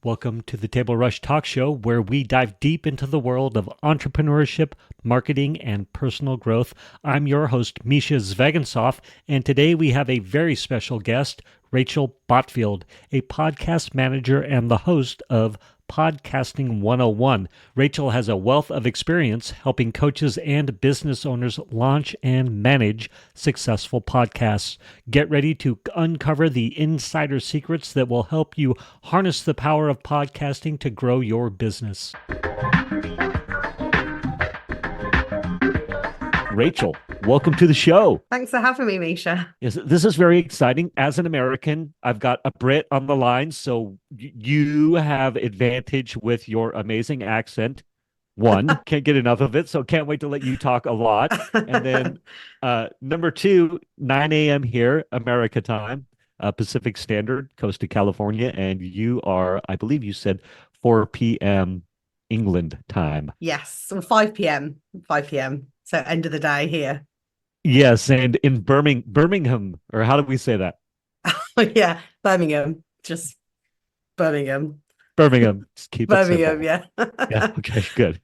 Welcome to the Table Rush Talk Show, where we dive deep into the world of entrepreneurship, marketing, and personal growth. I'm your host, Mischa Zvegansoff, and today we have a very special guest, Rachael Botfield, a podcast manager and the host of Podcasting 101. Rachael has a wealth of experience helping coaches and business owners launch and manage successful podcasts. Get ready to uncover the insider secrets that will help you harness the power of podcasting to grow your business. Rachael, welcome to the show. Thanks for having me, Mischa. Yes, this is very exciting. As an American, I've got a Brit on the line, so you have advantage with your amazing accent. One, can't get enough of it, so can't wait to let you talk a lot. And then number two, 9 a.m. here, America time, Pacific Standard, coast of California, and you are, I believe you said 4 p.m. England time. Yes, well, 5 p.m. 5 p.m. So end of the day here. Yes, and in Birmingham, or how do we say that? Yeah, Birmingham. Just Birmingham. Birmingham. Just keep it Birmingham, simple. yeah. Yeah. Okay. Good.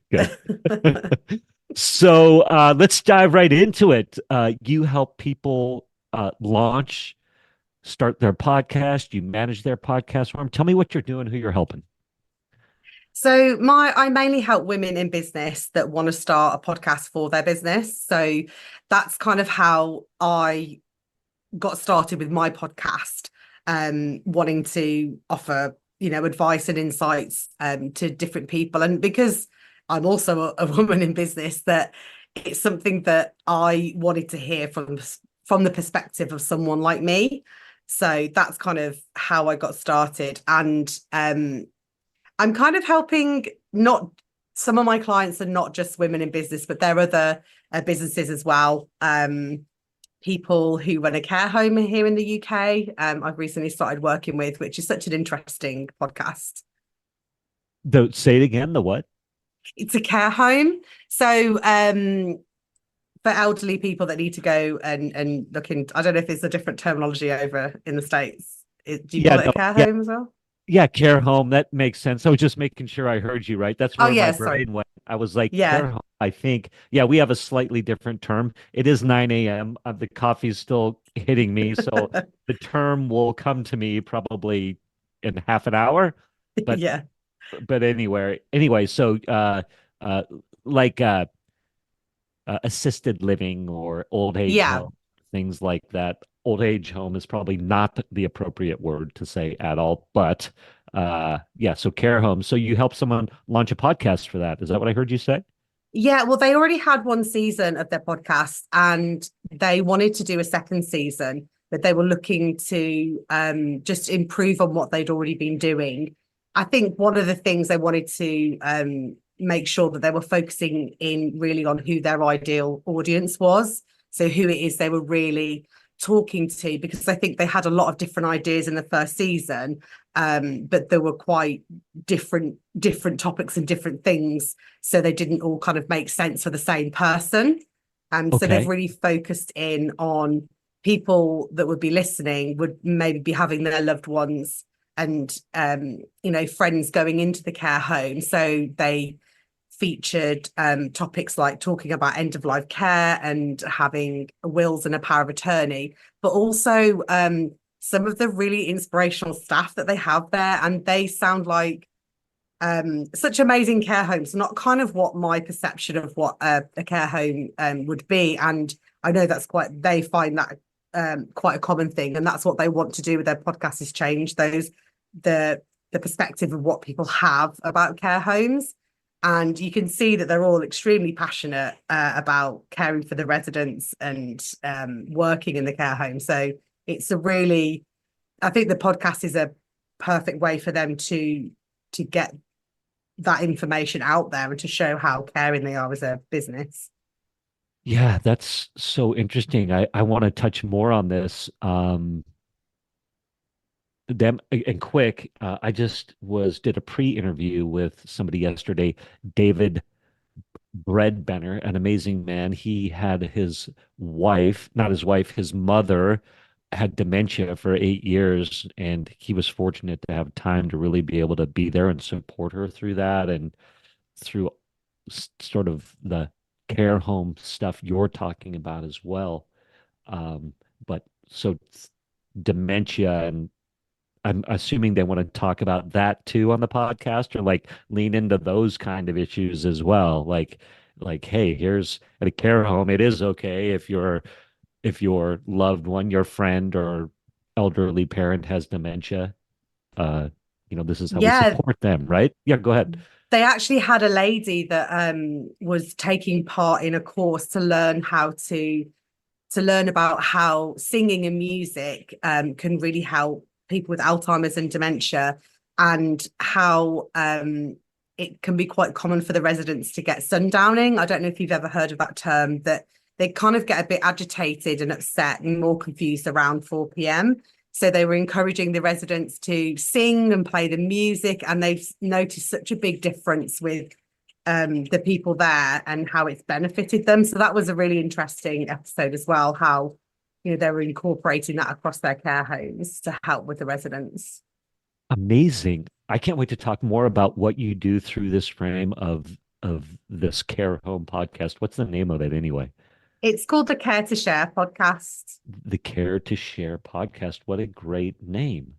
So let's dive right into it. You help people launch, start their podcast. You manage their podcast for them. Tell me what you're doing, who you're helping. So I mainly help women in business that want to start a podcast for their business. So that's kind of how I got started with my podcast, wanting to offer, advice and insights to different people. And because I'm also a woman in business, that it's something that I wanted to hear from the perspective of someone like me. So that's kind of how I got started. And I'm kind of helping, not some of my clients are not just women in business, but there are other businesses as well. People who run a care home here in the UK. I've recently started working with, which is such an interesting podcast. Say it again. The what? It's a care home. So for elderly people that need to go and look in, I don't know if there's a different terminology over in the States. Do you call it a care home as well? Yeah, care home. That makes sense. I was just making sure I heard you right. That's Oh, where my yeah, brain sorry. went. I was like, care Yeah. home. I think, yeah, we have a slightly different term. It is 9 a.m. The coffee's still hitting me, so the term will come to me probably in half an hour. But Yeah. anyway, so uh like assisted living or old age Yeah. home, things like that. Old age home is probably not the appropriate word to say at all, but yeah, so care home. So you help someone launch a podcast for that. Is that what I heard you say? Yeah, well, they already had one season of their podcast and they wanted to do a second season, but they were looking to just improve on what they'd already been doing. I think one of the things they wanted to make sure that they were focusing in really on who their ideal audience was. So who it is they were really talking to, because I think they had a lot of different ideas in the first season, but there were quite different topics and different things, so they didn't all kind of make sense for the same person. So they've Okay. really focused in on people that would be listening would maybe be having their loved ones and friends going into the care home. So they featured topics like talking about end of life care and having wills and a power of attorney, but also some of the really inspirational staff that they have there. And they sound like such amazing care homes, not kind of what my perception of what a care home would be. And I know they find that quite a common thing. And that's what they want to do with their podcast, is change the perspective of what people have about care homes. And you can see that they're all extremely passionate about caring for the residents and working in the care home. So I think the podcast is a perfect way for them to get that information out there and to show how caring they are as a business. Yeah, that's so interesting. I want to touch more on this. Them and quick. I just did a pre-interview with somebody yesterday, David Breadbenner, an amazing man. He had his wife, not his wife, his mother had dementia for 8 years, and he was fortunate to have time to really be able to be there and support her through that and through sort of the care home stuff you're talking about as well. Um, but so dementia, and I'm assuming they want to talk about that too on the podcast, or like lean into those kind of issues as well. Like, hey, here's at a care home, it is okay if your loved one, your friend or elderly parent has dementia. Uh, this is how we Yeah, support them, right? Yeah, go ahead. they actually had a lady that was taking part in a course to learn how to learn about how singing and music can really help people with Alzheimer's and dementia, and how it can be quite common for the residents to get sundowning. I don't know if you've ever heard of that term, that they kind of get a bit agitated and upset and more confused around 4 p.m. So they were encouraging the residents to sing and play the music, and they've noticed such a big difference with the people there and how it's benefited them. So that was a really interesting episode as well, how they were incorporating that across their care homes to help with the residents. Amazing. I can't wait to talk more about what you do through this frame of this care home podcast. What's the name of it anyway? It's called the Care to Share podcast. The Care to Share podcast. What a great name.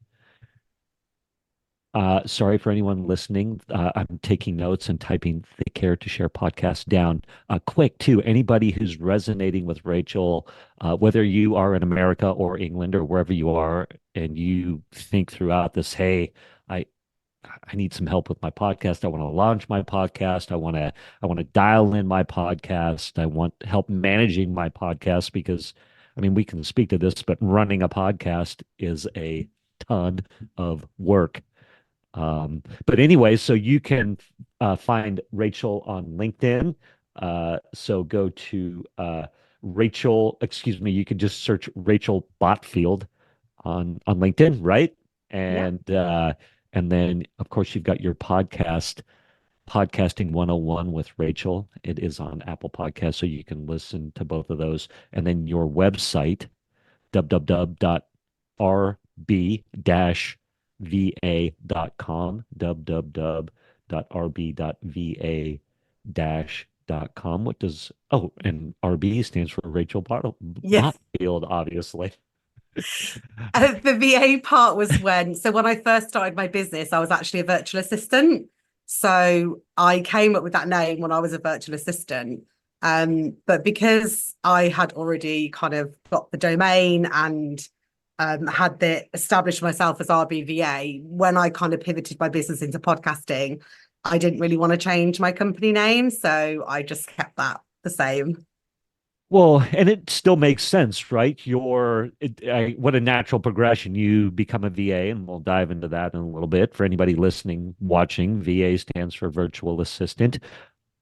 Sorry for anyone listening. I'm taking notes and typing the Care to Share podcast down. Quick, too, anybody who's resonating with Rachael, whether you are in America or England or wherever you are, and you think throughout this, hey, I I need some help with my podcast. I want to launch my podcast. I want to dial in my podcast. I want help managing my podcast because I mean we can speak to this, but running a podcast is a ton of work. But anyway, so you can find Rachael on LinkedIn. So go to Rachael, excuse me, you can just search Rachael Botfield on LinkedIn, right? Yeah. And then of course you've got your podcast, Podcasting 101 with Rachael. It is on Apple Podcasts, so you can listen to both of those. And then your website, www.rb-va.com, www.rb-va-.com. What does, oh, and RB stands for Rachael Yes. Botfield, obviously. The VA part was when I first started my business, I was actually a virtual assistant. So I came up with that name when I was a virtual assistant. But because I had already kind of got the domain and had established myself as RBVA, when I kind of pivoted my business into podcasting, I didn't really want to change my company name. So I just kept that the same. Well, and it still makes sense, right? What a natural progression. You become a VA, and we'll dive into that in a little bit. For anybody listening, watching, VA stands for virtual assistant.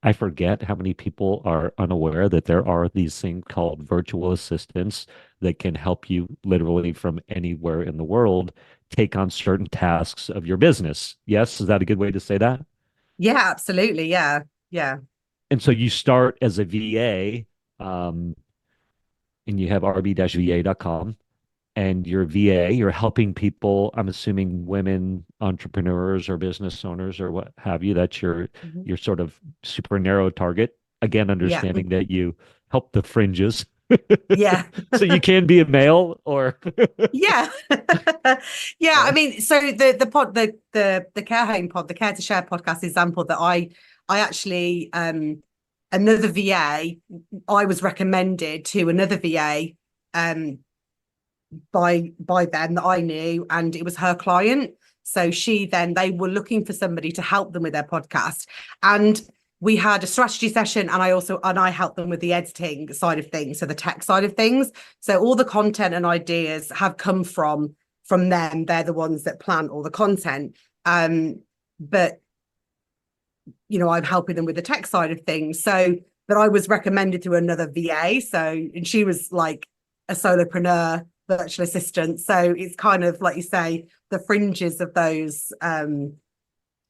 I forget how many people are unaware that there are these things called virtual assistants that can help you literally from anywhere in the world take on certain tasks of your business. Yes, is that a good way to say that? Yeah, absolutely. Yeah. Yeah. And so you start as a VA, um, and you have rb-va.com, and you're VA, you're helping people, I'm assuming women entrepreneurs or business owners or what have you. That's Mhm. your sort of super narrow target. Again, Yeah. understanding that you help the fringes. Yeah. So you can be a male or Yeah. Yeah. I uh, mean, so the pod, the care home pod, the Care to Share podcast example that I actually another VA, I was recommended to another VA um by them that I knew, and it was her client. So they were looking for somebody to help them with their podcast. And we had a strategy session, and I helped them with the editing side of things, so the tech side of things. So all the content and ideas have come from them. They're the ones that plan all the content. But I'm helping them with the tech side of things. So, but I was recommended to another VA. So, and she was like a solopreneur virtual assistant. So it's kind of like you say, the fringes of those.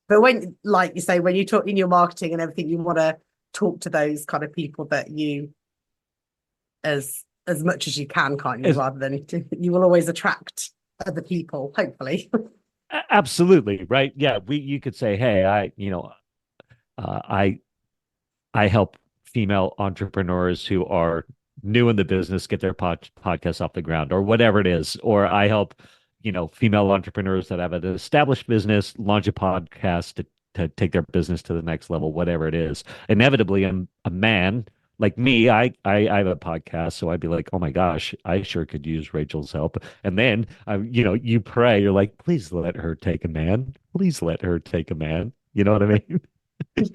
But when, like you say, when you talk in your marketing and everything, you want to talk to those kind of people that you as as much as you can, can't you? As, Rather than you will always attract other people, hopefully. absolutely, right? Yeah, you could say, hey, uh, I I help female entrepreneurs who are new in the business get their podcasts off the ground or whatever it is. Or I help, female entrepreneurs that have an established business launch a podcast to take their business to the next level, whatever it is. Inevitably, I'm a man like me. I have a podcast, so I'd be like, oh my gosh, I sure could use Rachel's help. And then, you pray, you're like, please let her take a man. Please let her take a man. You know what I mean?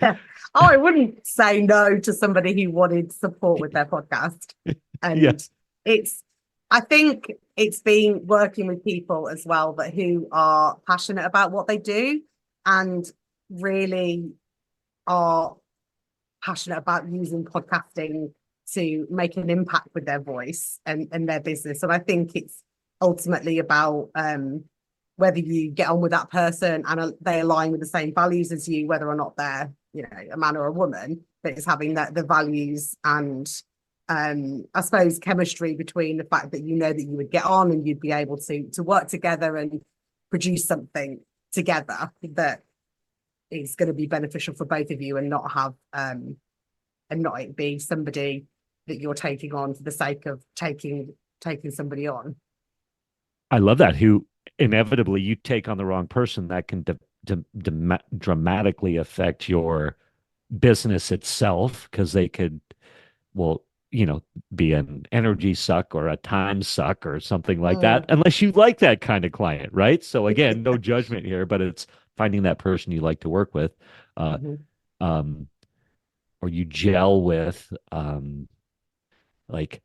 Yeah. Oh, I wouldn't say no to somebody who wanted support with their podcast. Yeah. And it's, I think it's been working with people as well, but who are passionate about what they do and really are passionate about using podcasting to make an impact with their voice and their business. And I think it's ultimately about whether you get on with that person and they align with the same values as you, whether or not they're, a man or a woman, but it's having the values and I suppose chemistry between the fact that that you would get on and you'd be able to work together and produce something together that is going to be beneficial for both of you and not have and not it be somebody that you're taking on for the sake of taking somebody on. I love that. Who inevitably you take on the wrong person that can dramatically affect your business itself because they could, well, be an energy suck or a time suck or something like that, unless you like that kind of client, right? So again, no judgment here, but it's finding that person you like to work with, Mm-hmm. or you gel with, like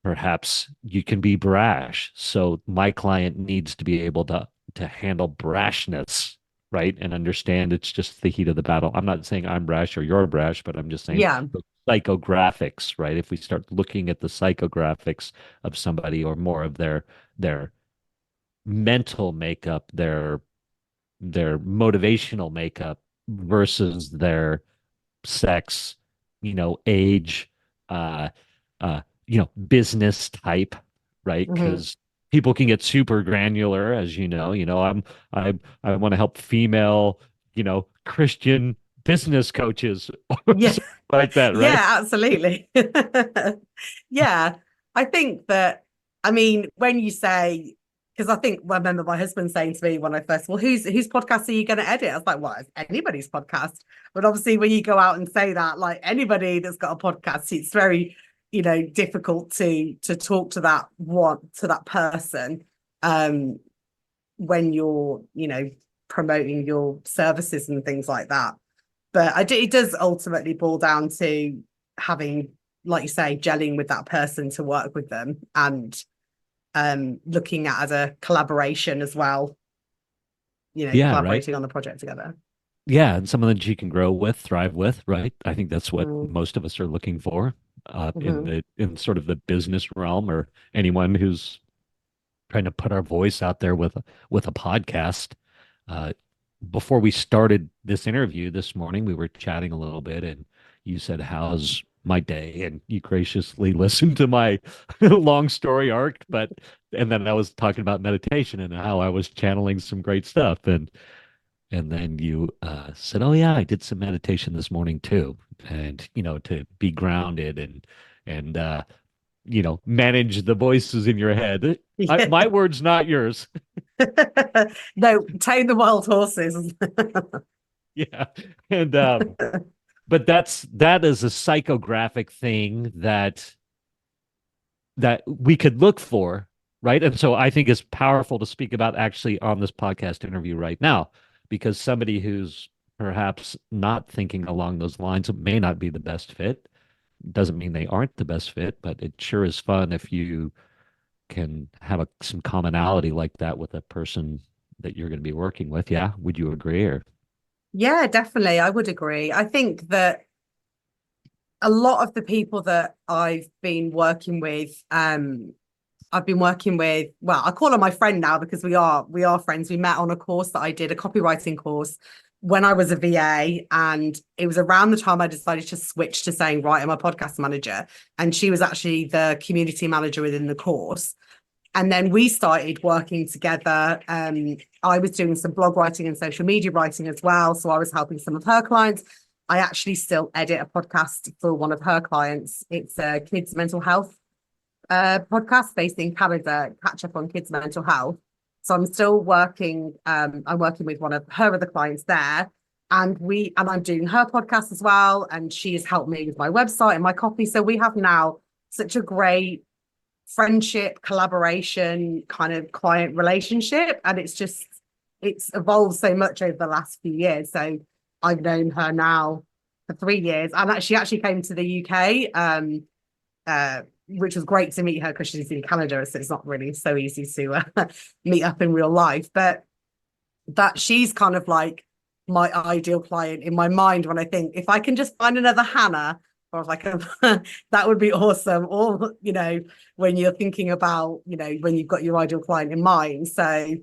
perhaps you can be brash. So my client needs to be able to handle brashness, right? And understand it's just the heat of the battle. I'm not saying I'm brash or you're brash, but I'm just saying Yeah. the psychographics, right? If we start looking at the psychographics of somebody or more of their mental makeup, their motivational makeup versus their sex, age, uh, business type, right? Mm-hmm. Because people can get super granular, as you know. I want to help female, Christian business coaches or Yeah. something like that, right? Yeah, absolutely. Yeah. I think that, I mean, when you say, because I think I remember my husband saying to me when I first, well, whose podcast are you going to edit? I was like, well, it's anybody's podcast. But obviously, when you go out and say that, like anybody that's got a podcast, it's very, difficult to talk to that person when you're, promoting your services and things like that. But it does ultimately boil down to having, like you say, gelling with that person to work with them and looking at as a collaboration as well, Yeah, right. collaborating on the project together. Yeah, and someone that you can grow with, thrive with, right? I think that's what Mm-hmm. most of us are looking for in Mm-hmm. in sort of the business realm, or anyone who's trying to put our voice out there with a podcast. Uh, Before we started this interview this morning, we were chatting a little bit, and you said, "How's my day?" And you graciously listened to my long story arc, and then I was talking about meditation and how I was channeling some great stuff, and then you said, "Oh yeah, I did some meditation this morning too," and to be grounded and manage the voices in your head. Yeah. My words, not yours. No, tame the wild horses. Yeah. And but that is a psychographic thing that we could look for, right? And so I think it's powerful to speak about actually on this podcast interview right now, because somebody who's perhaps not thinking along those lines may not be the best fit. Doesn't mean they aren't the best fit, but it sure is fun if you can have some commonality like that with a person that you're going to be working with. Yeah. Would you agree? Or Yeah, definitely. I would agree. I think that a lot of the people that I've been working with, well, I call her my friend now because we are friends. We met on a course that I did, a copywriting course when I was a VA, and it was around the time I decided to switch to saying, right, I'm a podcast manager. And she was actually the community manager within the course. And then we started working together. I was doing some blog writing and social media writing as well. So I was helping some of her clients. I actually still edit a podcast for one of her clients. It's a kids mental health podcast based in Canada, catch up on kids mental health. So I'm still working. I'm working with one of her other clients there, and I'm doing her podcast as well. And she has helped me with my website and my copy. So we have now such a great friendship, collaboration, kind of client relationship, and it's evolved so much over the last few years. So I've known her now for 3 years, and she actually came to the UK. Which was great to meet her because she's in Canada, so it's not really so easy to meet up in real life. But that she's kind of like my ideal client in my mind when I think if I can just find another Hannah, or if I can, that would be awesome. Or, when you're thinking about, when you've got your ideal client in mind. So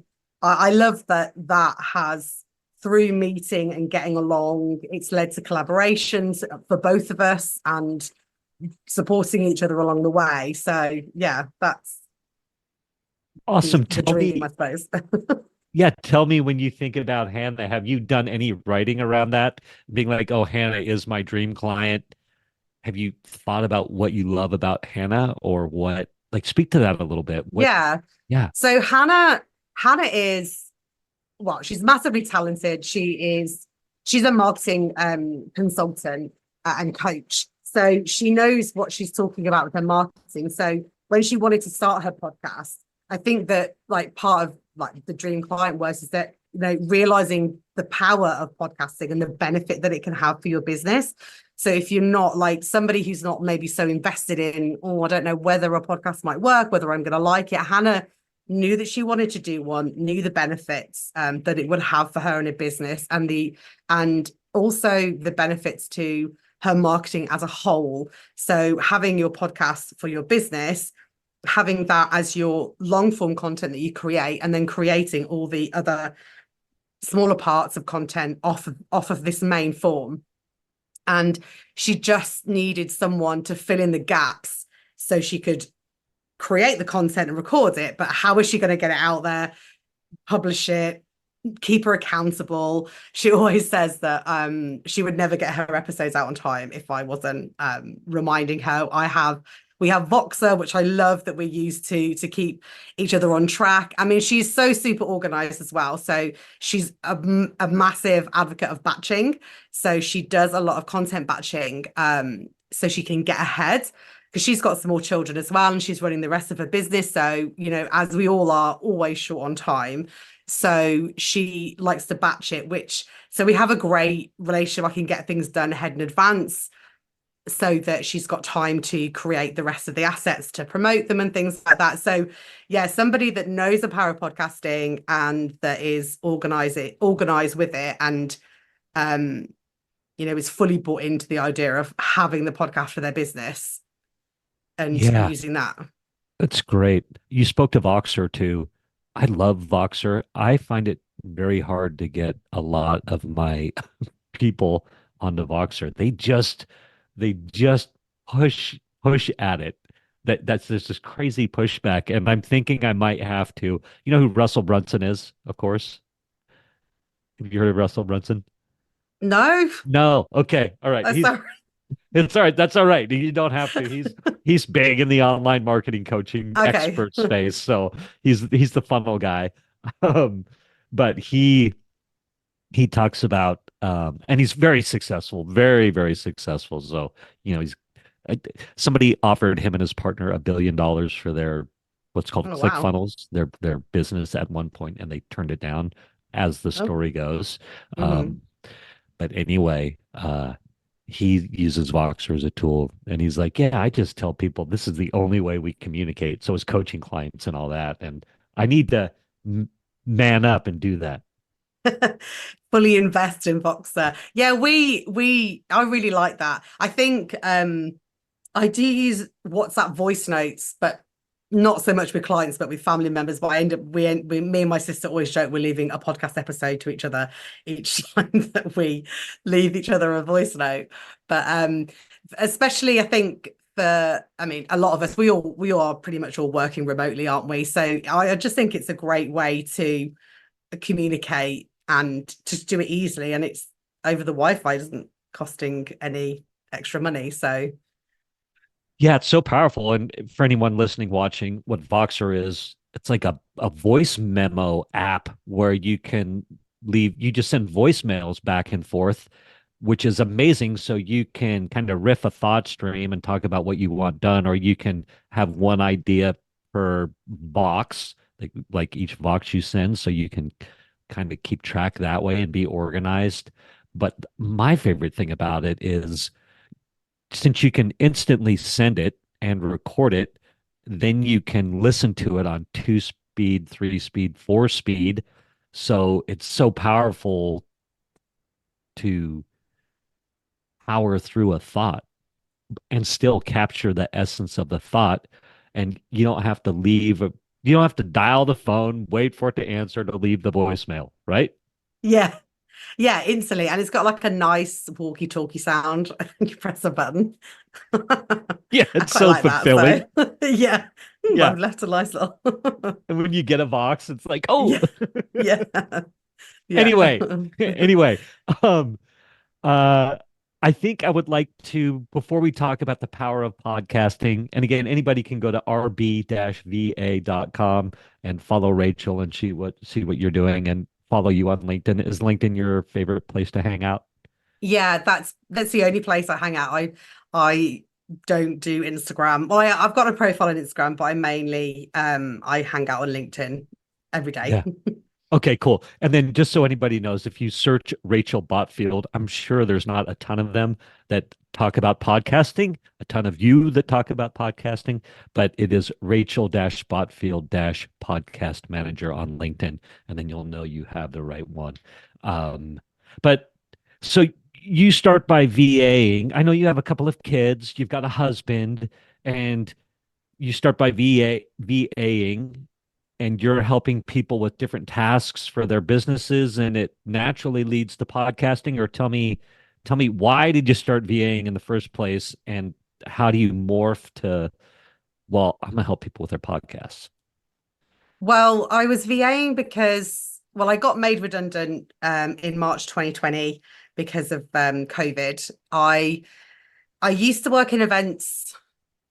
I love that has, through meeting and getting along, it's led to collaborations for both of us and supporting each other along the way. So yeah, that's Awesome. the dream, I suppose. Yeah, tell me when you think about Hannah, have you done any writing around that? Being like, oh, Hannah is my dream client. Have you thought about what you love about Hannah or what? Like, speak to that a little bit. Yeah. Yeah. So Hannah is, well, she's massively talented. She's a marketing consultant and coach. So she knows what she's talking about with her marketing. So when she wanted to start her podcast, I think that like part of like the dream client was is that, realizing the power of podcasting and the benefit that it can have for your business. So if you're not like somebody who's not maybe so invested in, I don't know whether a podcast might work, whether I'm going to like it. Hannah knew that she wanted to do one, knew the benefits that it would have for her in a business, and also the benefits to her marketing as a whole. So having your podcast for your business, having that as your long form content that you create, and then creating all the other smaller parts of content off of this main form. And she just needed someone to fill in the gaps so she could create the content and record it. But how is she going to get it out there, publish it, keep her accountable? She always says that she would never get her episodes out on time if I wasn't reminding her. We have Voxer, which I love that we use to keep each other on track. I mean, she's so super organized as well. So she's a massive advocate of batching. So she does a lot of content batching so she can get ahead, because she's got small children as well, and she's running the rest of her business. So, as we all are, always short on time. So she likes to batch it, so we have a great relationship. I can get things done ahead in advance so that she's got time to create the rest of the assets to promote them and things like that. So yeah, somebody that knows the power of podcasting and that is organized with it, and is fully bought into the idea of having the podcast for their business and Yeah, using that. that's great. You spoke to Voxer too. I love Voxer. I find it very hard to get a lot of my people onto Voxer. They just push at it. That's there's this crazy pushback, and I'm thinking I might have to. You know who Russell Brunson is, of course. Have you heard of Russell Brunson? No. No. Okay. All right. Sorry. It's all right. That's all right. You don't have to. He's big in the online marketing coaching Okay. expert space, so he's the funnel guy. Um, but he talks about and he's very successful, very, very successful. So, he's uh, somebody offered him and his partner $1 billion for their what's called Oh wow. ClickFunnels, their business at one point, and they turned it down, as the Oh. story goes. Mm-hmm. But anyway, he uses Voxer as a tool, and he's like, yeah, I just tell people this is the only way we communicate. So his coaching clients and all that, and I need to man up and do that. Fully invest in Voxer. Yeah, I really like that. I think I do use WhatsApp voice notes, but not so much with clients, but with family members. But I end up, me and my sister always joke we're leaving a podcast episode to each other each time that we leave each other a voice note. But especially, I think I mean, a lot of us, we are pretty much all working remotely, aren't we? So I just think it's a great way to communicate and just do it easily, and it's over the Wi-Fi, isn't costing any extra money. So Yeah, it's so powerful. And for anyone listening, watching, what Voxer is, it's like a voice memo app where you just send voicemails back and forth, which is amazing. So you can kind of riff a thought stream and talk about what you want done, or you can have one idea per box, like each box you send, so you can kind of keep track that way and be organized. But my favorite thing about it is since you can instantly send it and record it, then you can listen to it on 2 speed, 3 speed, 4 speed. So it's so powerful to power through a thought and still capture the essence of the thought. And you don't have to dial the phone, wait for it to answer to leave the voicemail, right? yeah, yeah, instantly. And it's got like a nice walkie-talkie sound. You press a button. Yeah, I it's quite so like that. fulfilling. So yeah. Yeah. I've left a nice little And when you get a box, it's like, oh, yeah, yeah, yeah. anyway, anyway, um, uh, I think I would like to, before we talk about the power of podcasting, and again, anybody can go to rb-va.com and follow Rachel and see what you're doing and follow you on LinkedIn. Is LinkedIn your favorite place to hang out? Yeah, that's the only place I hang out. I don't do Instagram. Well, I've got a profile on Instagram, but I mainly I hang out on LinkedIn every day. Yeah. Okay, cool. And then just so anybody knows, if you search Rachel Botfield, I'm sure there's not a ton of them that talk about podcasting, a ton of you that talk about podcasting, but it is Rachel-Botfield-podcast manager on LinkedIn, and then you'll know you have the right one. But so you start by VAing. I know you have a couple of kids, you've got a husband, and you start by VAing and you're helping people with different tasks for their businesses and it naturally leads to podcasting. Or tell me why did you start VAing in the first place and how do you morph to, well, I'm gonna help people with their podcasts. Well, I was VAing because, well, I got made redundant in March 2020 because of COVID. I used to work in events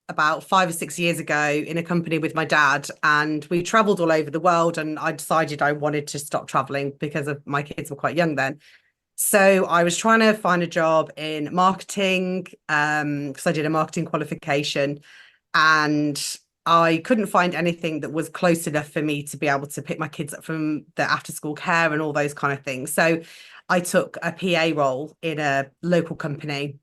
about 5 or 6 years ago in a company with my dad, and we traveled all over the world. And I decided I wanted to stop traveling because of my kids were quite young then. So I was trying to find a job in marketing because I did a marketing qualification, and I couldn't find anything that was close enough for me to be able to pick my kids up from the after school care and all those kind of things. So I took a PA role in a local company,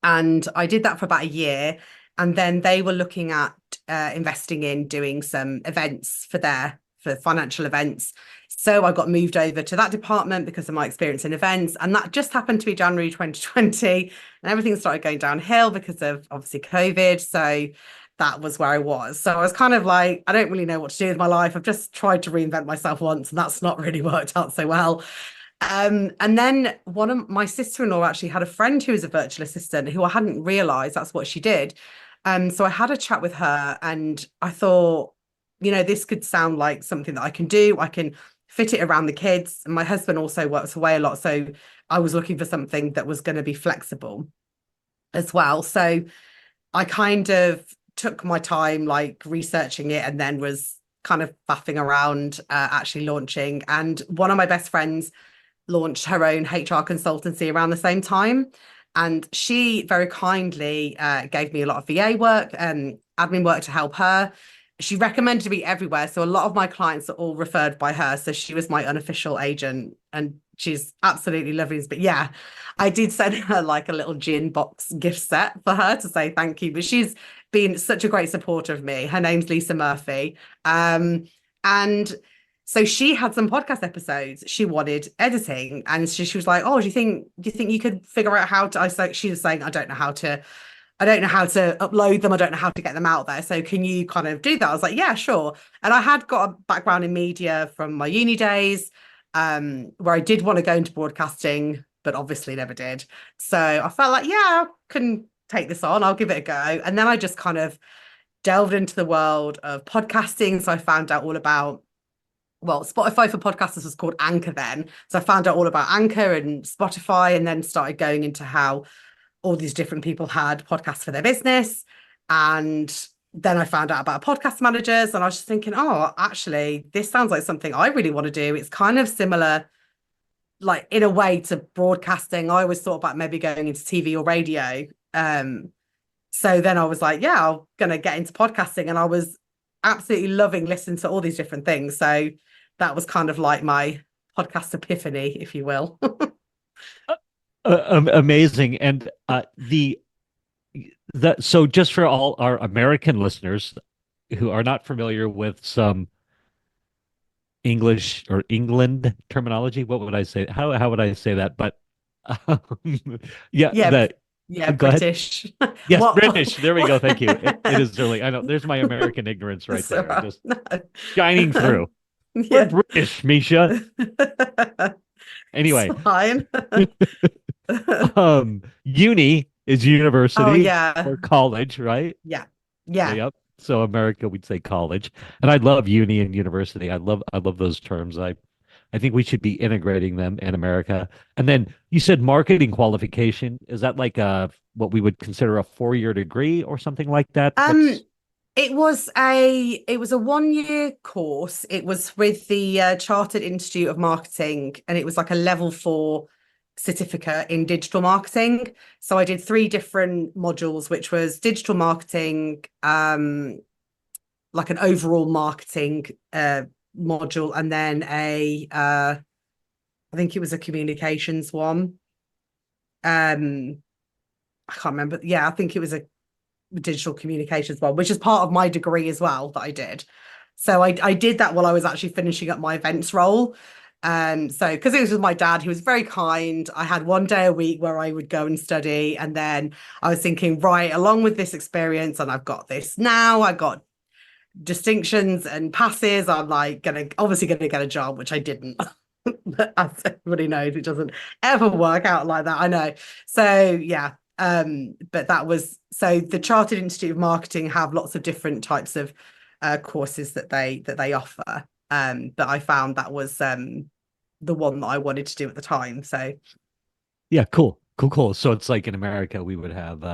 and I did that for about a year. And then they were looking at investing in doing some events for financial events. So I got moved over to that department because of my experience in events. And that just happened to be January 2020. And everything started going downhill because of obviously COVID. So that was where I was. So I was kind of like, I don't really know what to do with my life. I've just tried to reinvent myself once, and that's not really worked out so well. And then one of my sister-in-law actually had a friend who was a virtual assistant who I hadn't realized that's what she did. So I had a chat with her and I thought, this could sound like something that I can do. I can fit it around the kids. And my husband also works away a lot. So I was looking for something that was going to be flexible as well. So I kind of took my time like researching it and then was kind of faffing around actually launching. And one of my best friends launched her own HR consultancy around the same time. And she very kindly gave me a lot of VA work and admin work to help her. She recommended me everywhere. So a lot of my clients are all referred by her. So she was my unofficial agent and she's absolutely lovely. But yeah, I did send her like a little gin box gift set for her to say thank you. But she's been such a great supporter of me. Her name's Lisa Murphy. And so she had some podcast episodes she wanted editing, and she was like, "Oh, do you think you could figure out how to?" She was saying, "I don't know how to I don't know how to upload them. I don't know how to get them out there. So can you kind of do that? I was like, yeah, sure. And I had got a background in media from my uni days, where I did want to go into broadcasting, but obviously never did. So I felt like, yeah, I can take this on. I'll give it a go. And then I just kind of delved into the world of podcasting. So I found out all about, well, Spotify for podcasters was called Anchor then. So I found out all about Anchor and Spotify, and then started going into how all these different people had podcasts for their business. And then I found out about podcast managers, and I was just thinking, oh, actually, this sounds like something I really want to do. It's kind of similar, like in a way, to broadcasting. I always thought about maybe going into TV or radio. So then I was like, yeah, I'm going to get into podcasting. And I was absolutely loving listening to all these different things. So that was kind of like my podcast epiphany, if you will. Amazing. And so just for all our American listeners who are not familiar with some English or England terminology, what would I say? How would I say that? But um, yeah, Yeah, yeah, go ahead. British. Yes, What? British. There we go. Thank you. It is early. I know. There's my American ignorance right So, there, just no. shining through. We're Yeah. British, Mischa. It's Anyway, fine. uni is Oh university yeah. or college, right? Yeah. Yeah. Yep. So America, we'd say college, and I love uni and university. I love those terms. I think we should be integrating them in America. And then you said marketing qualification. Is that like what we would consider a 4-year degree or something like that? Um, What's it was a 1 year course. It was with the Chartered Institute of Marketing, and it was like a level 4 certificate in digital marketing. So I did 3 different modules, which was digital marketing, like an overall marketing module, and then I think it was a communications one. I can't remember. Yeah, I think it was a digital communications one, which is part of my degree as well that I did. So I did that while I was actually finishing up my events role. So because it was with my dad, he was very kind. I had 1 day a week where I would go and study. And then I was thinking, right, along with this experience, and I've got this now, I got distinctions and passes. I'm like obviously gonna get a job, which I didn't. But as everybody knows, it doesn't ever work out like that. I know. So yeah. But that was, so the Chartered Institute of Marketing have lots of different types of courses that they offer. But I found that was the one that I wanted to do at the time. So Yeah, cool. Cool, cool. So it's like in America, we would have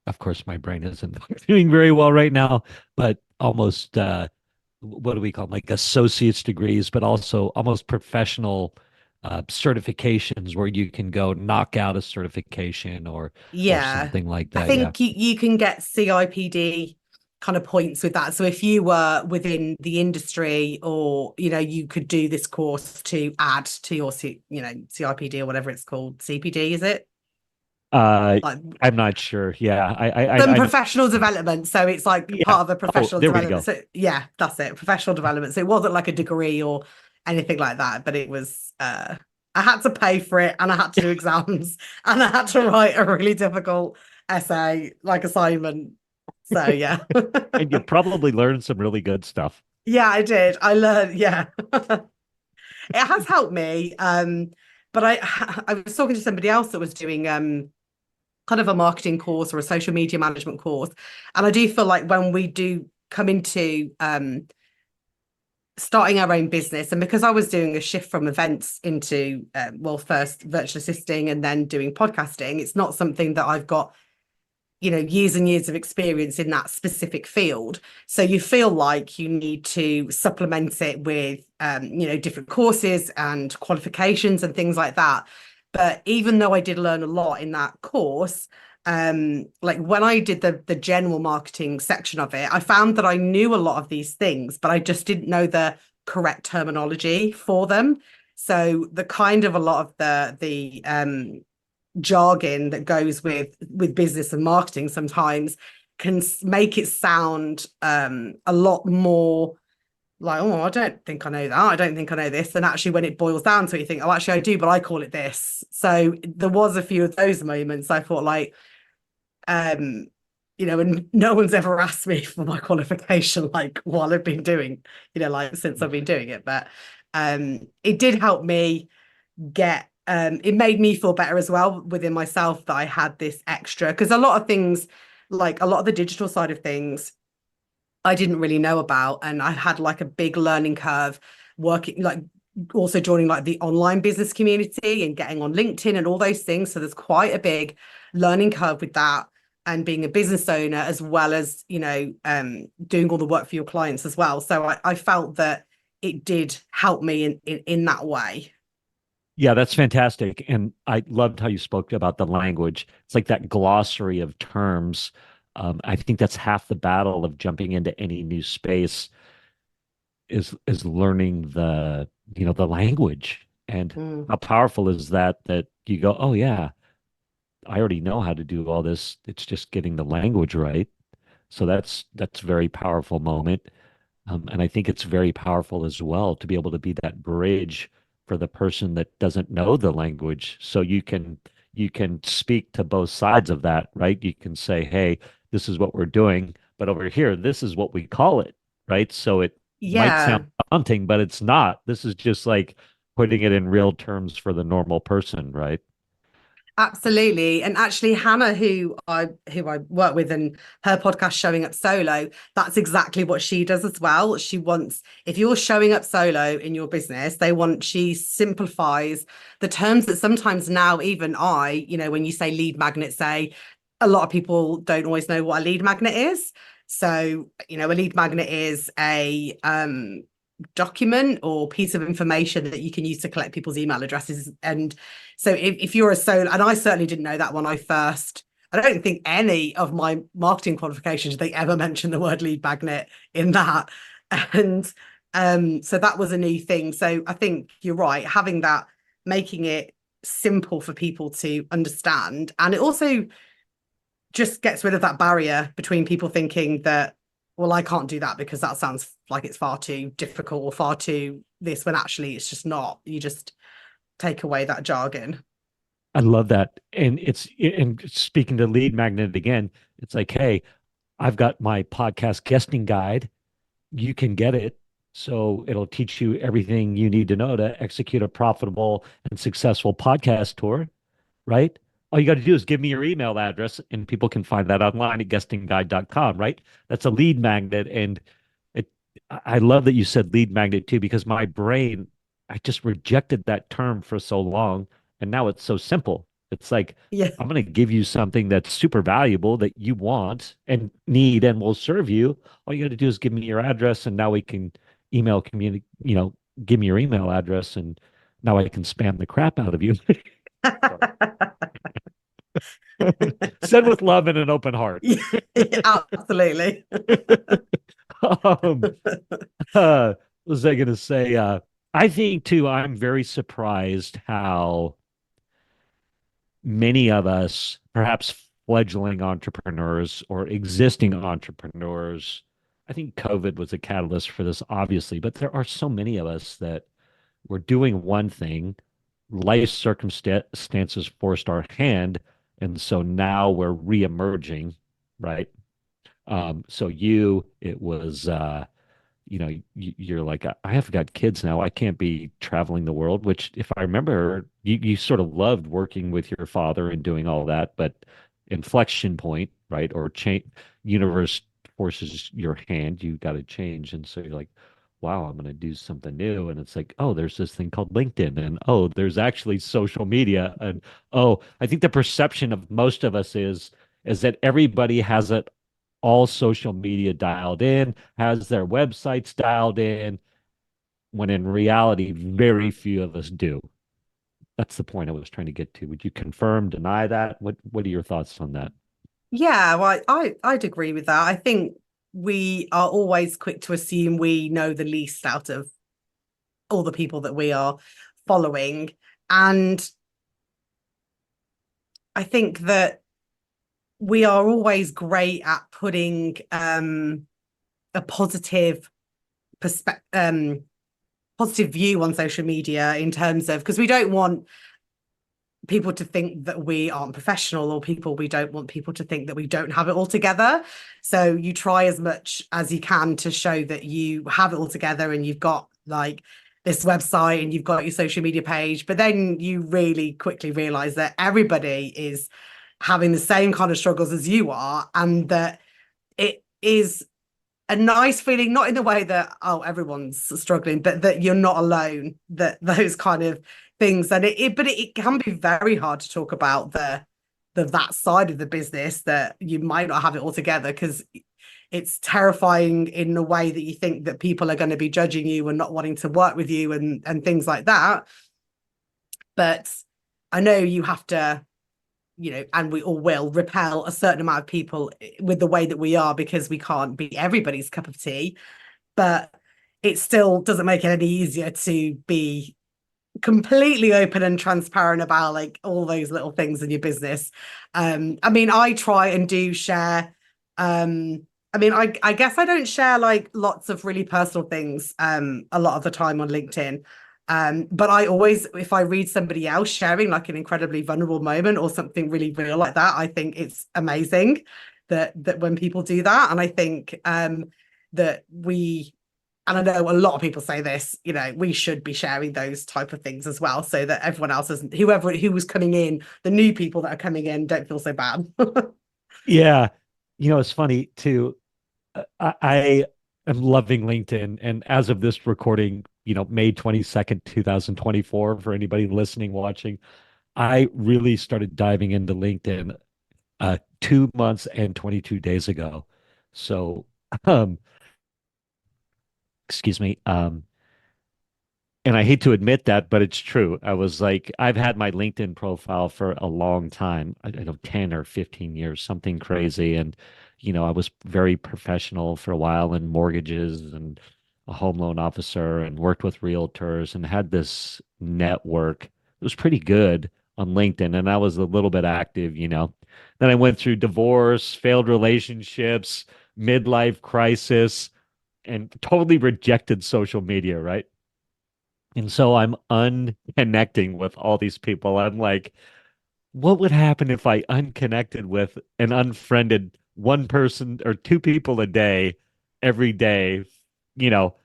of course my brain isn't doing very well right now, but almost what do we call them? Like associate's degrees, but also almost professional certifications where you can go knock out a certification or yeah, something like I that. Yeah. think you can get CIPD kind of points with that. So if you were within the industry, or you could do this course to add to your CIPD or whatever it's called. CPD, is it? Uh Like I'm not sure. Yeah. some I know. professional development. So it's like Yeah. part of a Oh, professional there we development. go. So yeah, that's it. Professional development. So it wasn't like a degree or anything like that, but it was I had to pay for it, and I had to do exams, and I had to write a really difficult essay, like assignment. So yeah. And you probably learned some really good stuff. Yeah, I did. I learned, yeah. It has helped me. But I was talking to somebody else that was doing kind of a marketing course or a social media management course. And I do feel like when we do come into starting our own business, and because I was doing a shift from events into well, first virtual assisting and then doing podcasting, it's not something that I've got years and years of experience in that specific field. So you feel like you need to supplement it with different courses and qualifications and things like that. But even though I did learn a lot in that course, like when I did the general marketing section of it, I found that I knew a lot of these things, but I just didn't know the correct terminology for them. So the kind of a lot of the jargon that goes with business and marketing sometimes can make it sound a lot more like, oh, I don't think I know that, I don't think I know this. And actually when it boils down to it, you think, oh, actually I do, but I call it this. So there was a few of those moments I thought, like, um and no one's ever asked me for my qualification like while I've been doing, like since I've been doing it. But it did help me get it made me feel better as well within myself that I had this extra, because a lot of things, like a lot of the digital side of things, I didn't really know about, and I had like a big learning curve working, like also joining like the online business community and getting on LinkedIn and all those things. So there's quite a big learning curve with that, and being a business owner as well as, doing all the work for your clients as well. So I felt that it did help me in that way. Yeah, that's fantastic. And I loved how you spoke about the language. It's like that glossary of terms. I think that's half the battle of jumping into any new space is learning the language. And Mm. how powerful is that that you go, oh yeah, I already know how to do all this. It's just getting the language right. So that's a very powerful moment. And I think it's very powerful as well to be able to be that bridge for the person that doesn't know the language. So you can speak to both sides of that, right? You can say, hey, this is what we're doing, but over here, this is what we call it, right? So it might sound Yeah. daunting, but it's not. This is just like putting it in real terms for the normal person, right? Absolutely. And actually Hannah, who I work with, and her podcast Showing Up Solo, that's exactly what she does as well. She wants, if you're showing up solo in your business, she simplifies the terms that sometimes now even when you say lead magnet, say a lot of people don't always know what a lead magnet is. So, a lead magnet is a document or piece of information that you can use to collect people's email addresses. And so if you're a solo, and I certainly didn't know that when I don't think any of my marketing qualifications, they ever mentioned the word lead magnet in that. And so that was a new thing. So I think you're right, having that, making it simple for people to understand. And it also just gets rid of that barrier between people thinking that, well, I can't do that because that sounds like it's far too difficult or far too this, when actually it's just not. You just take away that jargon. I love that. And speaking to lead magnet again, it's like, hey, I've got my podcast guesting guide. You can get it. So it'll teach you everything you need to know to execute a profitable and successful podcast tour, right? All you got to do is give me your email address, and people can find that online at guestingguide.com, right? That's a lead magnet. And it, I love that you said lead magnet too, because my brain, I just rejected that term for so long. And now it's so simple. It's like, Yeah. I'm going to give you something that's super valuable that you want and need and will serve you. All you got to do is give me your address, and now we can email community, give me your email address, and now I can spam the crap out of you. Sorry. Said with love and an open heart. Yeah, absolutely. um, what was I going to say? I think too, I'm very surprised how many of us, perhaps fledgling entrepreneurs or existing entrepreneurs, I think COVID was a catalyst for this, obviously, but there are so many of us that were doing one thing, life circumstances forced our hand, and so now we're re-emerging, right? So it was you're like, I have got kids now. I can't be traveling the world, which if I remember, you sort of loved working with your father and doing all that, but inflection point, right? Or change, universe forces your hand, you got to change. And so you're like, wow, I'm going to do something new. And it's like, oh, there's this thing called LinkedIn. And oh, there's actually social media. And oh, I think the perception of most of us is that everybody has it all social media dialed in, has their websites dialed in, when in reality, very few of us do. That's the point I was trying to get to. Would you confirm, deny that? What are your thoughts on that? Yeah, well, I'd agree with that. I think we are always quick to assume we know the least out of all the people that we are following. And I think that we are always great at putting a perspective positive view on social media, in terms of, because we don't want people to think that we aren't professional, or we don't want people to think that we don't have it all together. So you try as much as you can to show that you have it all together, and you've got like this website and you've got your social media page. But then you really quickly realize that everybody is having the same kind of struggles as you are, and that it is a nice feeling, not in the way that, oh, everyone's struggling, but that you're not alone, that those kind of things. And but it can be very hard to talk about the that side of the business, that you might not have it all together, because it's terrifying in the way that you think that people are going to be judging you and not wanting to work with you, and things like that. But I know you have to, and we all will repel a certain amount of people with the way that we are, because we can't be everybody's cup of tea. But it still doesn't make it any easier to be completely open and transparent about like all those little things in your business. I mean, I try and do share. I guess I don't share like lots of really personal things a lot of the time on LinkedIn. But I always, if I read somebody else sharing like an incredibly vulnerable moment or something really real like that, I think it's amazing that when people do that. And I think that we, and I know a lot of people say this, we should be sharing those type of things as well, so that everyone else isn't, who was coming in, the new people that are coming in, don't feel so bad. Yeah. It's funny too. I am loving LinkedIn. And as of this recording, May 22nd, 2024, for anybody listening, watching, I really started diving into LinkedIn 2 months and 22 days ago. So, um, excuse me. And I hate to admit that, but it's true. I was like, I've had my LinkedIn profile for a long time. I don't know, 10 or 15 years, something crazy. And, I was very professional for a while in mortgages and a home loan officer, and worked with realtors and had this network. It was pretty good on LinkedIn. And I was a little bit active. Then I went through divorce, failed relationships, midlife crisis, and totally rejected social media, right? And so I'm unconnecting with all these people. I'm like, what would happen if I unconnected with and unfriended one person or two people a day, every day,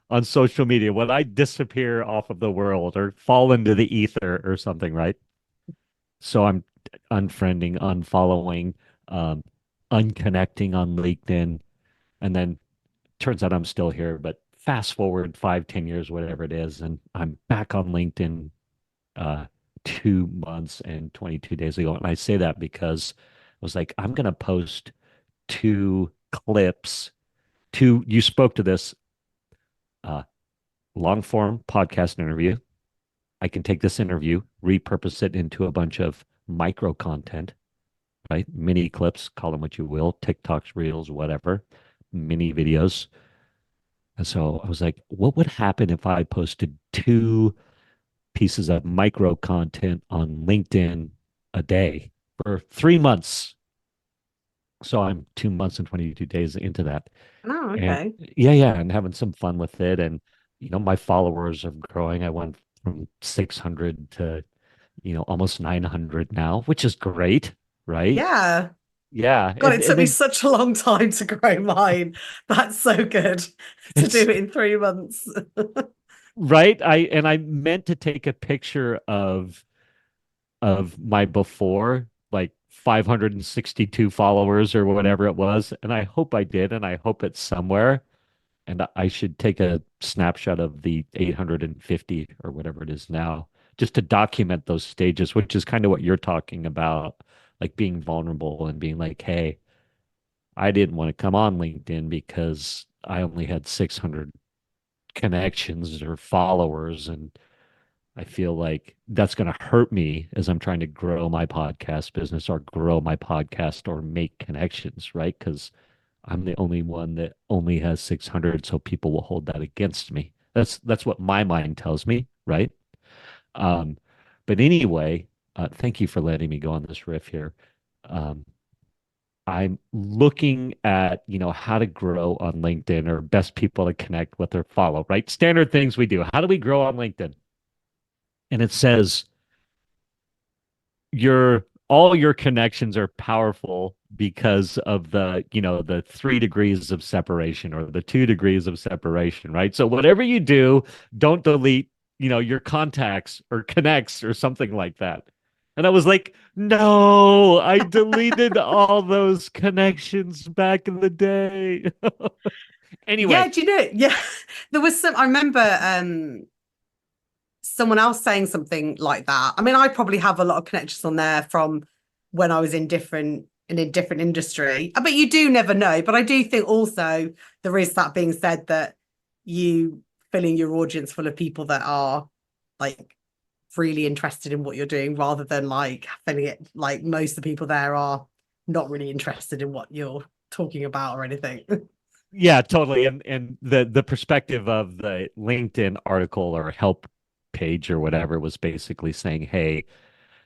on social media? Would I disappear off of the world or fall into the ether or something, right? So I'm unfriending, unfollowing, um, unconnecting on LinkedIn. And then turns out I'm still here, but fast forward 5, 10 years, whatever it is, and I'm back on LinkedIn 2 months and 22 days ago. And I say that because I was like, I'm going to post two clips. You spoke to this uh, long form podcast interview. I can take this interview, repurpose it into a bunch of micro content, right? Mini clips, call them what you will, TikToks, Reels, whatever, mini videos. And so I was like, what would happen if I posted two pieces of micro content on LinkedIn a day for 3 months? So I'm 2 months and 22 days into that. Oh, And okay. yeah, and having some fun with it. And, my followers are growing. I went from 600 to, almost 900 now, which is great, right? Yeah. Yeah. God, And, it took and me then such a long time to grow mine. That's so good to do it's it in 3 months. right. I meant to take a picture of my before, like 562 followers or whatever it was. And I hope I did, and I hope it's somewhere. And I should take a snapshot of the 850 or whatever it is now, just to document those stages, which is kind of what you're talking about, like being vulnerable and being like, hey, I didn't want to come on LinkedIn because I only had 600 connections or followers. And I feel like that's going to hurt me as I'm trying to grow my podcast business or grow my podcast or make connections, right? Because I'm the only one that only has 600, so people will hold that against me. That's what my mind tells me, right? Um, but anyway, thank you for letting me go on this riff here. Um, I'm looking at, how to grow on LinkedIn or best people to connect with or follow, right? Standard things we do. How do we grow on LinkedIn? And it says your all your connections are powerful because of the 3 degrees of separation or the 2 degrees of separation, right? So whatever you do, don't delete, your contacts or connects or something like that. And I was like, no, I deleted all those connections back in the day. Anyway, Yeah, do you know? Yeah, there was some. I remember someone else saying something like that. I mean, I probably have a lot of connections on there from when I was in a different industry. But you do never know. But I do think also there is that being said that you filling your audience full of people that are like really interested in what you're doing rather than like filling it like most of the people there are not really interested in what you're talking about or anything. yeah, totally. And the perspective of the LinkedIn article or help page or whatever was basically saying, hey,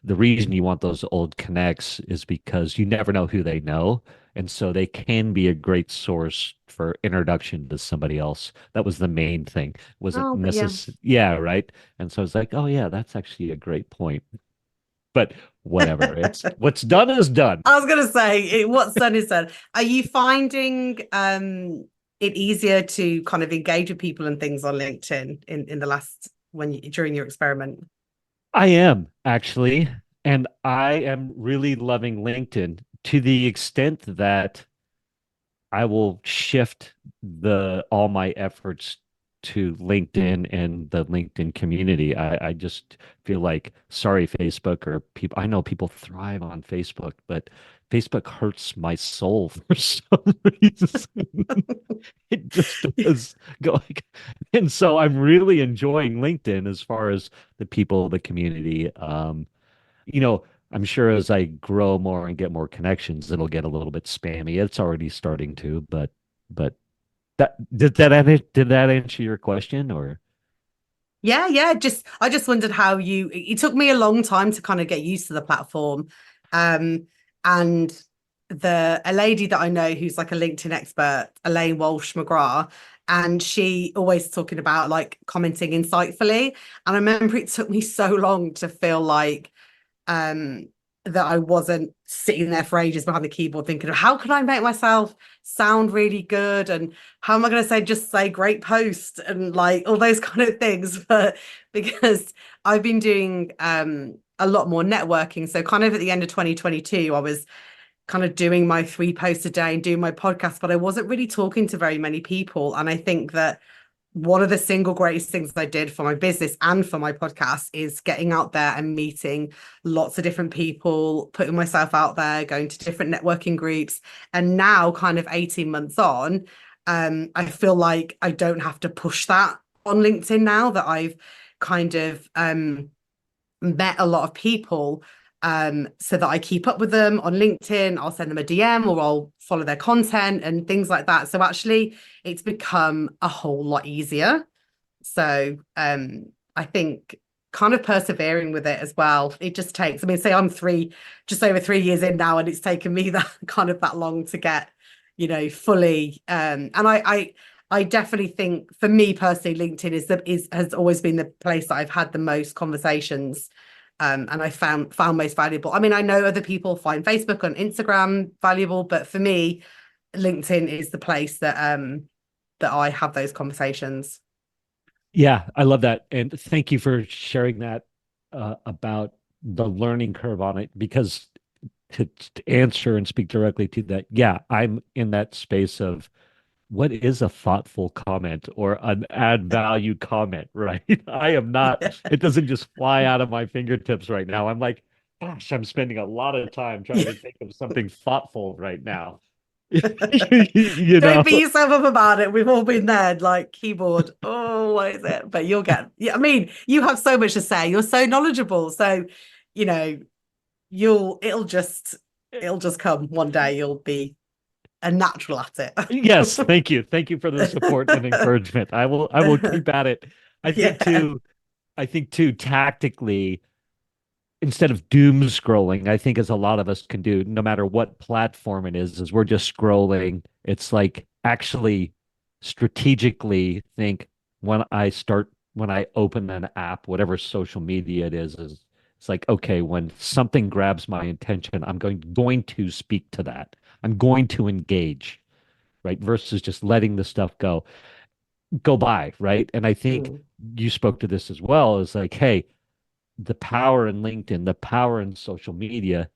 the reason you want those old connects is because you never know who they know. And so they can be a great source for introduction to somebody else. That was the main thing. Wasn't Oh, but yeah. necessary. Yeah, right. And so it's like, oh yeah, that's actually a great point. But whatever. It's what's done is done. I was gonna say what's done is done. Are you finding it easier to kind of engage with people and things on LinkedIn in the last during your experiment? I am actually, and I am really loving LinkedIn to the extent that I will shift the all my efforts to LinkedIn and the LinkedIn community. I just feel like, sorry, Facebook or people. I know people thrive on Facebook, but Facebook hurts my soul for some reason. It just does go like, and so I'm really enjoying LinkedIn as far as the people, the community. I'm sure as I grow more and get more connections, it'll get a little bit spammy. It's already starting to, but did that answer your question or? Yeah, yeah. Just I just wondered how it took me a long time to kind of get used to the platform. And a lady that I know who's like a LinkedIn expert, Elaine Walsh McGrath, and she always talking about like commenting insightfully. And I remember it took me so long to feel like um that I wasn't sitting there for ages behind the keyboard thinking of how can I make myself sound really good and how am I going to say great post and like all those kind of things. But because I've been doing a lot more networking, so kind of at the end of 2022 I was kind of doing my 3 posts a day and doing my podcast, but I wasn't really talking to very many people. And I think that one of the single greatest things I did for my business and for my podcast is getting out there and meeting lots of different people, putting myself out there, going to different networking groups. And now, kind of 18 months on, I feel like I don't have to push that on LinkedIn now that I've kind of met a lot of people, so that I keep up with them on LinkedIn. I'll send them a DM or I'll follow their content and things like that. So actually it's become a whole lot easier. So I think kind of persevering with it as well. It just takes, I mean, say I'm just over 3 years in now, and it's taken me that kind of that long to get, fully. And I definitely think for me personally, LinkedIn has always been the place that I've had the most conversations, and I found most valuable. I mean, I know other people find Facebook and Instagram valuable, but for me, LinkedIn is the place that I have those conversations. Yeah, I love that. And thank you for sharing that about the learning curve on it because to answer and speak directly to that, yeah, I'm in that space of what is a thoughtful comment or an add value comment, right? I am not, it doesn't just fly out of my fingertips right now. I'm like, gosh, I'm spending a lot of time trying Yeah. to think of something thoughtful right now. You Don't know? beat yourself up about it. We've all been there, like keyboard. Oh, what is it? But you'll get. Yeah, I mean, you have so much to say. You're so knowledgeable. So, you know, you'll. It'll just come one day. You'll be a natural at Yes, it. thank you. Thank you for the support and encouragement. I will keep at it. I think Yeah. too, tactically, instead of doom scrolling, I think as a lot of us can do, no matter what platform it is we're just scrolling. It's like actually strategically think when I open an app, whatever social media it is It's like, okay, when something grabs my attention, I'm going to speak to that. I'm going to engage, right? Versus just letting the stuff go by, right? And I think Mm. you spoke to this as well, is like, hey, the power in LinkedIn, the power in social media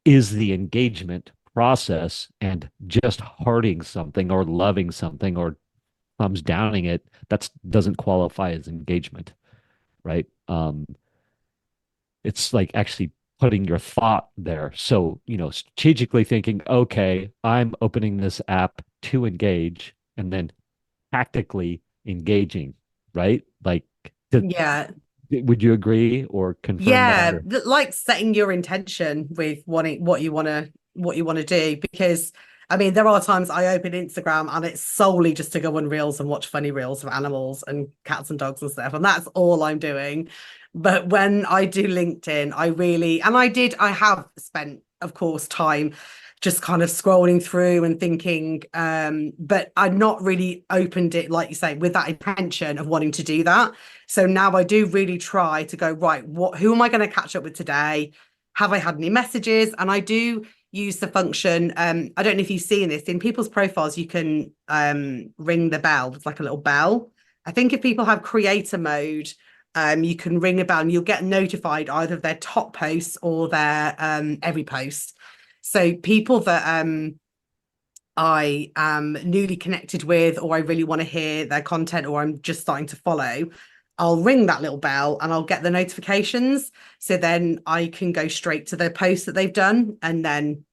is the engagement process, and just hearting something or loving something or thumbs downing it, that doesn't qualify as engagement, right? It's like actually putting your thought there. So, strategically thinking, okay, I'm opening this app to engage, and then tactically engaging, right? Like, Yeah. would you agree or confirm that? Yeah, Or like setting your intention with wanting what you want to do, because I mean there are times I open Instagram and it's solely just to go on reels and watch funny reels of animals and cats and dogs and stuff, and that's all I'm doing. But when I do LinkedIn, I really, and I have spent, of course, time just kind of scrolling through and thinking, but I've not really opened it, like you say, with that intention of wanting to do that. So now I do really try to go, right, who am I going to catch up with today? Have I had any messages? And I do use the function. I don't know if you've seen this in people's profiles, you can ring the bell. It's like a little bell. I think if people have creator mode, you can ring a bell and you'll get notified either of their top posts or their every post. So people that I am newly connected with, or I really want to hear their content, or I'm just starting to follow, I'll ring that little bell and I'll get the notifications. So then I can go straight to the post that they've done and then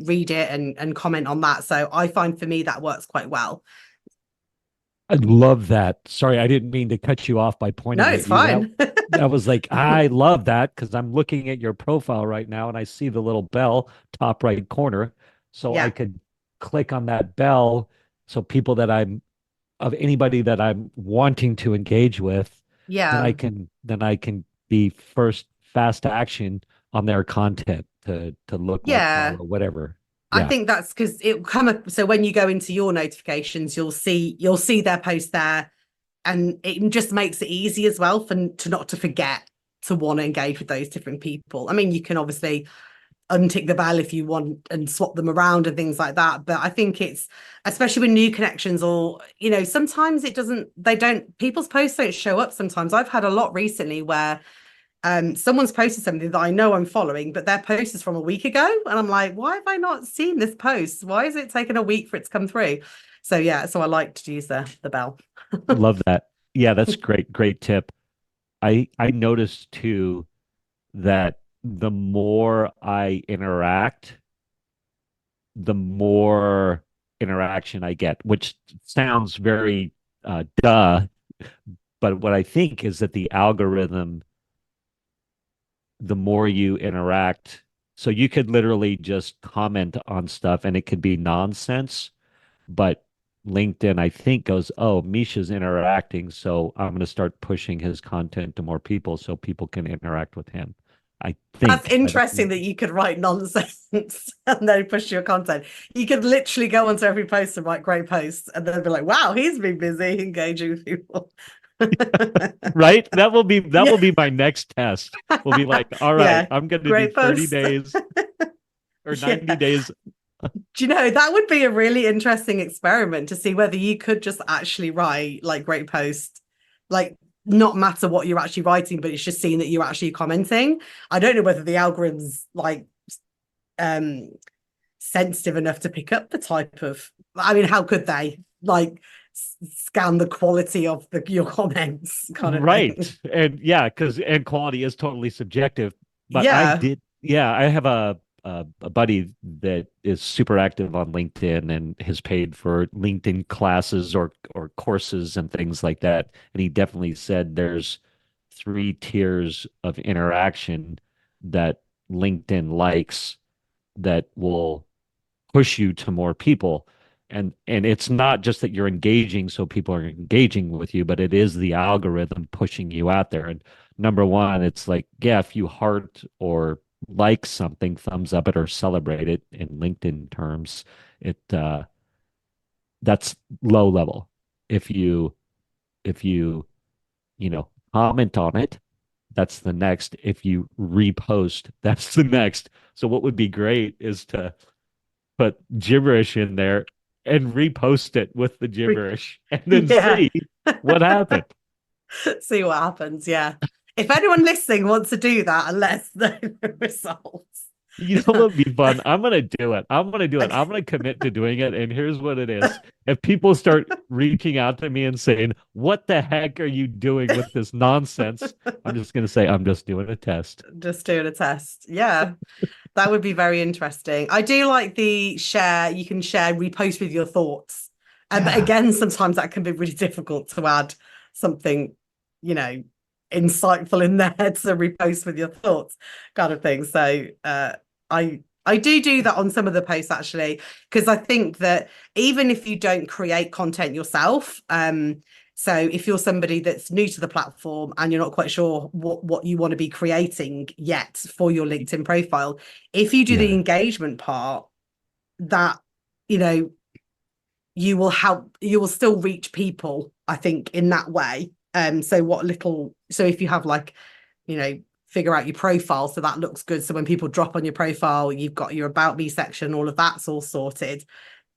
read it and comment on that. So I find for me that works quite well. I love that. Sorry, I didn't mean to cut you off by No, pointing it's at you. That fine. that was like, I love that because I'm looking at your profile right now and I see the little bell top right corner. So I Yeah. could click on that bell. So people that I'm of anybody that I'm wanting to engage with, Yeah. then I can be first fast action on their content to look, like, follow, Yeah. whatever. I Yeah. think that's because it will come up. So when you go into your notifications, you'll see their post there, and it just makes it easy as well for to not to forget to want to engage with those different people. I mean, you can obviously untick the bell if you want and swap them around and things like that. But I think it's, especially with new connections, or sometimes they don't, people's posts don't show up. Sometimes I've had a lot recently where someone's posted something that I know I'm following, but their post is from a week ago. And I'm like, why have I not seen this post? Why is it taking a week for it to come through? So yeah, so I like to use the bell. Love that. Yeah, that's great. Great tip. I noticed too that the more I interact, the more interaction I get, which sounds very duh, but what I think is that the algorithm, the more you interact, so you could literally just comment on stuff and it could be nonsense, but LinkedIn, I think, goes, oh, Misha's interacting, so I'm going to start pushing his content to more people so people can interact with him. I That's think. I interesting don't. that you could write nonsense and then push your content. You could literally go onto every post and write great posts and then be like, wow, he's been busy engaging with people. Right? That Yeah. will be my next test. We'll be like, all right, Yeah. I'm going to do Great 30 post. days or 90 Yeah. days. Do you know, that would be a really interesting experiment to see whether you could just actually write like great posts, like not matter what you're actually writing, but it's just seeing that you're actually commenting. I don't know whether the algorithm's like um sensitive enough to pick up the type of, I mean, how could they like scan the quality of your comments kind of thing? Right. And yeah, and quality is totally subjective. But Yeah. I have a buddy that is super active on LinkedIn and has paid for LinkedIn classes or courses and things like that. And he definitely said there's three tiers of interaction that LinkedIn likes that will push you to more people. And it's not just that you're engaging so people are engaging with you, but it is the algorithm pushing you out there. And number one, it's like, yeah, if you heart or like something, thumbs up it or celebrate it in LinkedIn terms, it that's low level. If you comment on it, That's the next. If you repost, that's the next. So what would be great is to put gibberish in there and repost it with the gibberish and then Yeah. see what happened. See what happens. Yeah. If anyone listening wants to do that and let us know the results. You know what would be fun? I'm gonna do it. I'm gonna do it. I'm gonna commit to doing it. And here's what it is. If people start reaching out to me and saying, "What the heck are you doing with this nonsense?" I'm just gonna say, "I'm just doing a test." Just doing a test. Yeah. That would be very interesting. I do like the share, you can share, repost with your thoughts. But Yeah. again, sometimes that can be really difficult to add something, you know, insightful in there to repost with your thoughts kind of thing. So I do that on some of the posts actually, because I think that even if you don't create content yourself, so if you're somebody that's new to the platform and you're not quite sure what you want to be creating yet for your LinkedIn profile, if you do the Yeah. engagement part, that, you know, you will still reach people, I think, in that way. So if you have like, you know, figure out your profile so that looks good. So when people drop on your profile, you've got your about me section, all of that's all sorted,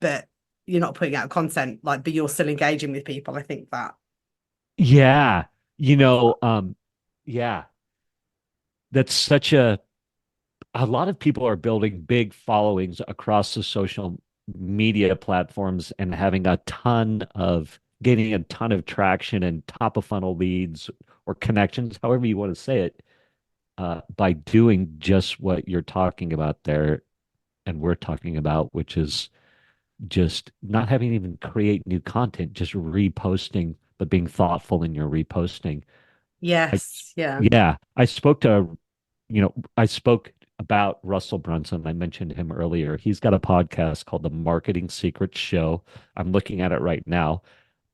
but you're not putting out content, like, but you're still engaging with people. I think that Yeah. You that's that. know, yeah, that's such a lot of people are building big followings across the social media platforms and having a ton of getting a ton of traction and top of funnel leads or connections, however you want to say it, by doing just what you're talking about there and we're talking about, which is just not having to even create new content, just reposting, but being thoughtful in your reposting. I, Yes, yeah. yeah, I spoke about Russell Brunson. I mentioned him earlier. He's got a podcast called The Marketing Secrets Show. I'm looking at it right now,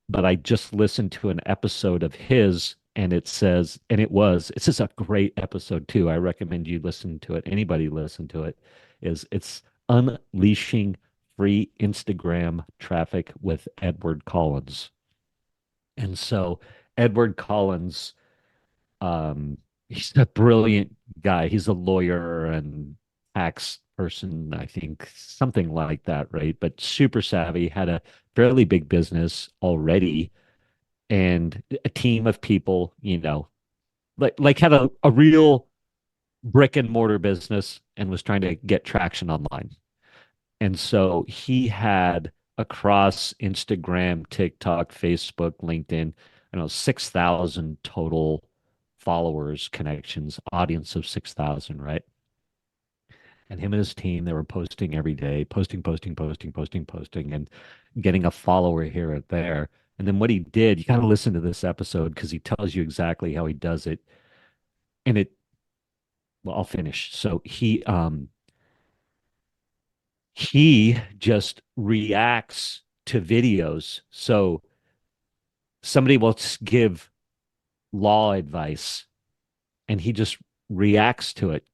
but I just listened to an episode of his and it's just a great episode too. I recommend you listen to it. Anybody listen to it. It's unleashing free Instagram traffic with Edward Collins. And so Edward Collins, he's a brilliant guy. He's a lawyer and tax person, I think, something like that, right? But super savvy, had a fairly big business already and a team of people, like had a real brick and mortar business and was trying to get traction online. And so he had across Instagram, TikTok, Facebook, LinkedIn, 6,000 total followers, connections, audience of 6,000, right? And him and his team, they were posting every day, posting, and getting a follower here or there. And then what he did, you got to listen to this episode because he tells you exactly how he does it. And well, I'll finish. So he just reacts to videos. So somebody will give law advice and he just reacts to it,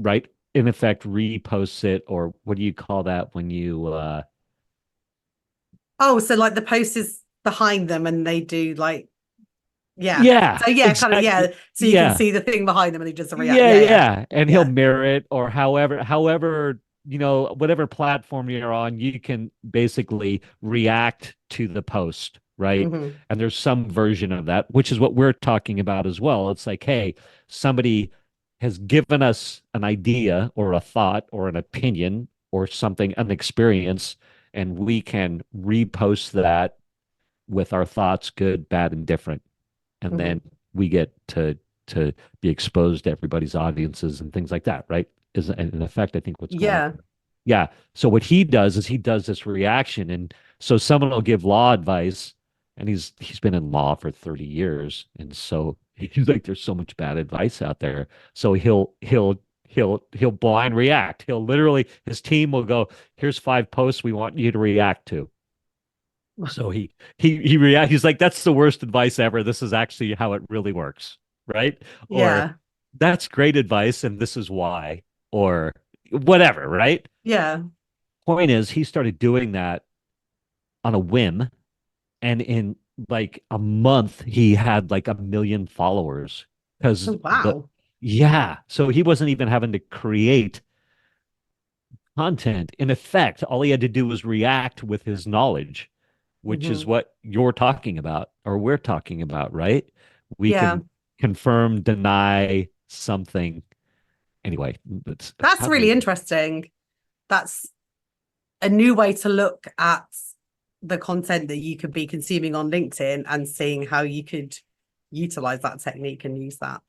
right? In effect, reposts it, or what do you call that when you Oh, so like the post is behind them and they do like, yeah. yeah, So yeah, kind of, yeah. exactly. So you can Yeah. see the thing behind them and he does a react. Yeah, Yeah, yeah, yeah. And he'll yeah. mirror it or however, whatever platform you're on, you can basically react to the post, right? Hmm. And there's some version of that, which is what we're talking about as well. It's like, hey, somebody has given us an idea or a thought or an opinion or something, an experience, and we can repost that with our thoughts, good, bad, and different, and then Hmm. we get to be exposed to everybody's audiences and things like that, right? Is in effect, I think what's going on. Yeah. Yeah. So what he does is he does this reaction, and so someone will give law advice, and he's been in law for 30 years, and so he's like, there's so much bad advice out there. So he'll blind react. He'll literally his team will go, here's 5 posts we want you to react to. So he react. He's like, "That's the worst advice ever. This is actually how it really works, right?" Or, Yeah. "That's great advice, and this is why," or whatever, right? Yeah. Point is, he started doing that on a whim, and in like a month, he had like 1 million followers. because Oh, wow. so he wasn't even having to create content. In effect, all he had to do was react with his knowledge, which is Hmm. what you're talking about or we're talking about, right? We Yeah, can confirm, deny something. Anyway, it's that's how do we really interesting. That's a new way to look at the content that you could be consuming on LinkedIn and seeing how you could utilize that technique and use that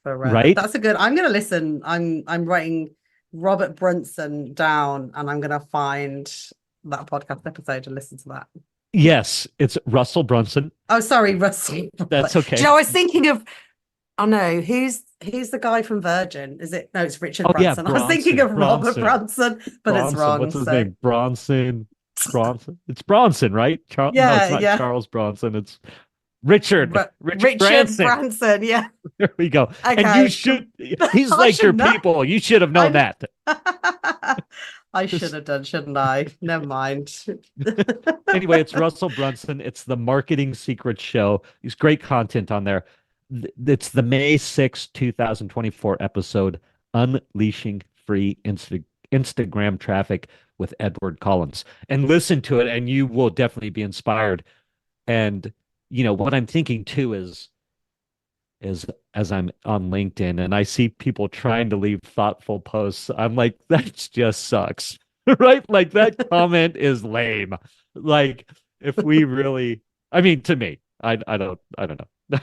for right? that's a good. I'm gonna listen. I'm writing Robert Brunson down and I'm gonna find that podcast episode and listen to that. Yes, it's Russell Brunson. Oh, sorry, Russell. Do That's you know, okay. I was thinking of, oh no, who's the guy from Virgin? Is it, no, it's Richard Oh yeah, Branson. I was thinking of Robert Bronson. Branson, but it's Bronson. wrong. What's his So name? Bronson. It's Bronson, right? No, it's yeah, not yeah. Charles Bronson. It's Richard Richard Branson. Branson, yeah. There we go. And you Okay. should, he's I like your should know. people. You should have known I that. I should have done, shouldn't I? Never mind. Anyway, it's Russell Brunson. It's the Marketing Secrets Show. There's great content on there. It's the May 2024 episode, Unleashing Free Instagram Traffic with Edward Collins. And listen to it, and you will definitely be inspired. And, what I'm thinking too is as I'm on LinkedIn and I see people trying to leave thoughtful posts, I'm like, that just sucks. Right? Like that comment is lame. Like if we really, I mean, to me, I don't know.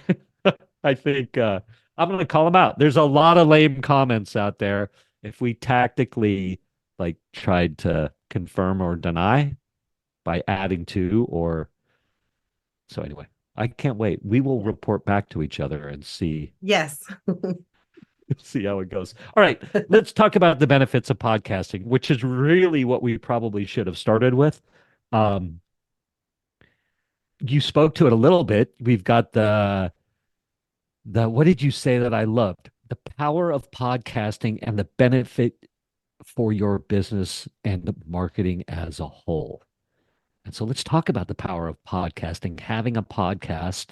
I think I'm gonna call them out. There's a lot of lame comments out there. If we tactically like tried to confirm or deny by adding to or so anyway, I can't wait. We will report back to each other and see Yes. see how it goes. All right, let's talk about the benefits of podcasting, which is really what we probably should have started with. Um, you spoke to it a little bit. We've got the what did you say that I loved? The power of podcasting and the benefit for your business and the marketing as a whole. And so let's talk about the power of podcasting, having a podcast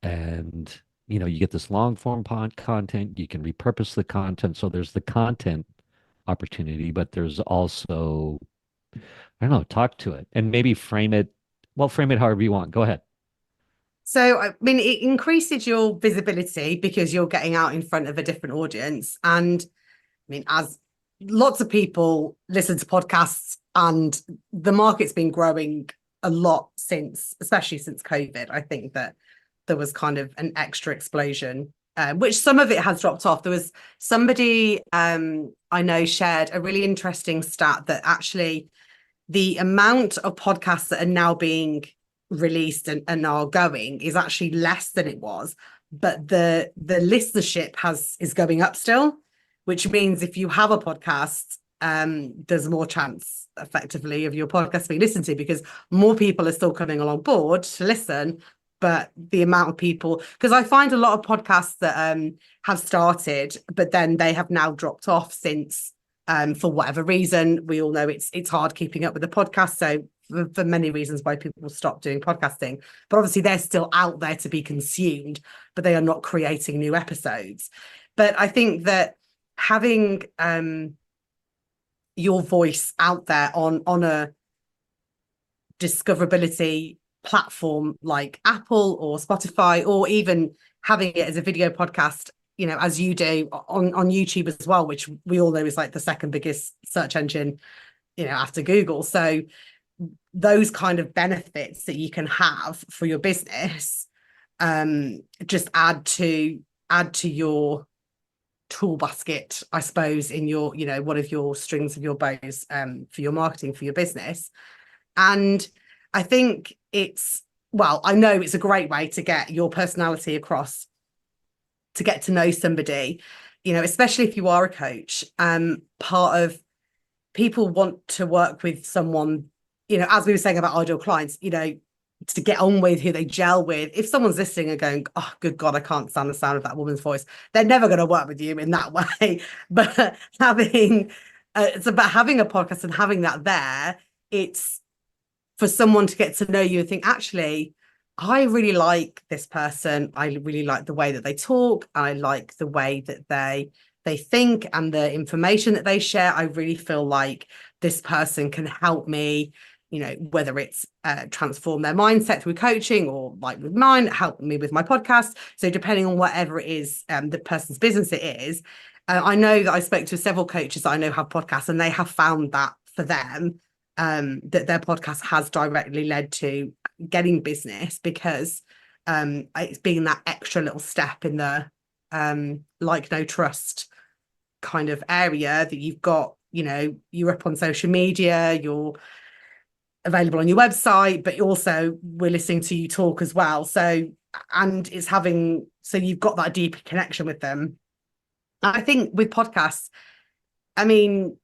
and you get this long form pod content, you can repurpose the content. So there's the content opportunity, but there's also, I don't know, talk to it and maybe frame it however you want. Go ahead. So, I mean, it increases your visibility because you're getting out in front of a different audience. And I mean, as lots of people listen to podcasts and the market's been growing a lot since, especially since COVID. I think that there was kind of an extra explosion, which some of it has dropped off. There was somebody I know shared a really interesting stat that actually the amount of podcasts that are now being released and are going is actually less than it was, but the listenership is going up still, which means if you have a podcast, there's more chance effectively of your podcast being listened to because more people are still coming along board to listen. But the amount of people, because I find a lot of podcasts that have started, but then they have now dropped off since for whatever reason. We all know it's hard keeping up with the podcast. So for many reasons why people stop doing podcasting, but obviously they're still out there to be consumed, but they are not creating new episodes. But I think that having your voice out there on a discoverability platform like Apple or Spotify, or even having it as a video podcast, as you do on YouTube as well, which we all know is like the second biggest search engine, after Google. So those kind of benefits that you can have for your business just add to your tool basket, I suppose, in your one of your strings of your bows for your marketing for your business. And I think I know it's a great way to get your personality across, to get to know somebody, especially if you are a coach. Part of people want to work with someone, as we were saying about ideal clients, to get on with, who they gel with. If someone's listening and going, oh, good God, I can't stand the sound of that woman's voice, they're never going to work with you in that way. But it's about having a podcast and having that there. It's for someone to get to know you and think, actually, I really like this person. I really like the way that they talk. I like the way that they think and the information that they share. I really feel like this person can help me, whether it's transform their mindset through coaching or like with mine, help me with my podcast. So depending on whatever it is, the person's business it is, I know that I spoke to several coaches that I know have podcasts, and they have found that for them, that their podcast has directly led to getting business because it's being that extra little step in the like no trust kind of area that you've got. You're up on social media, you're available on your website, but also we're listening to you talk as well. So, and it's having, so you've got that deeper connection with them. I think with podcasts, I mean,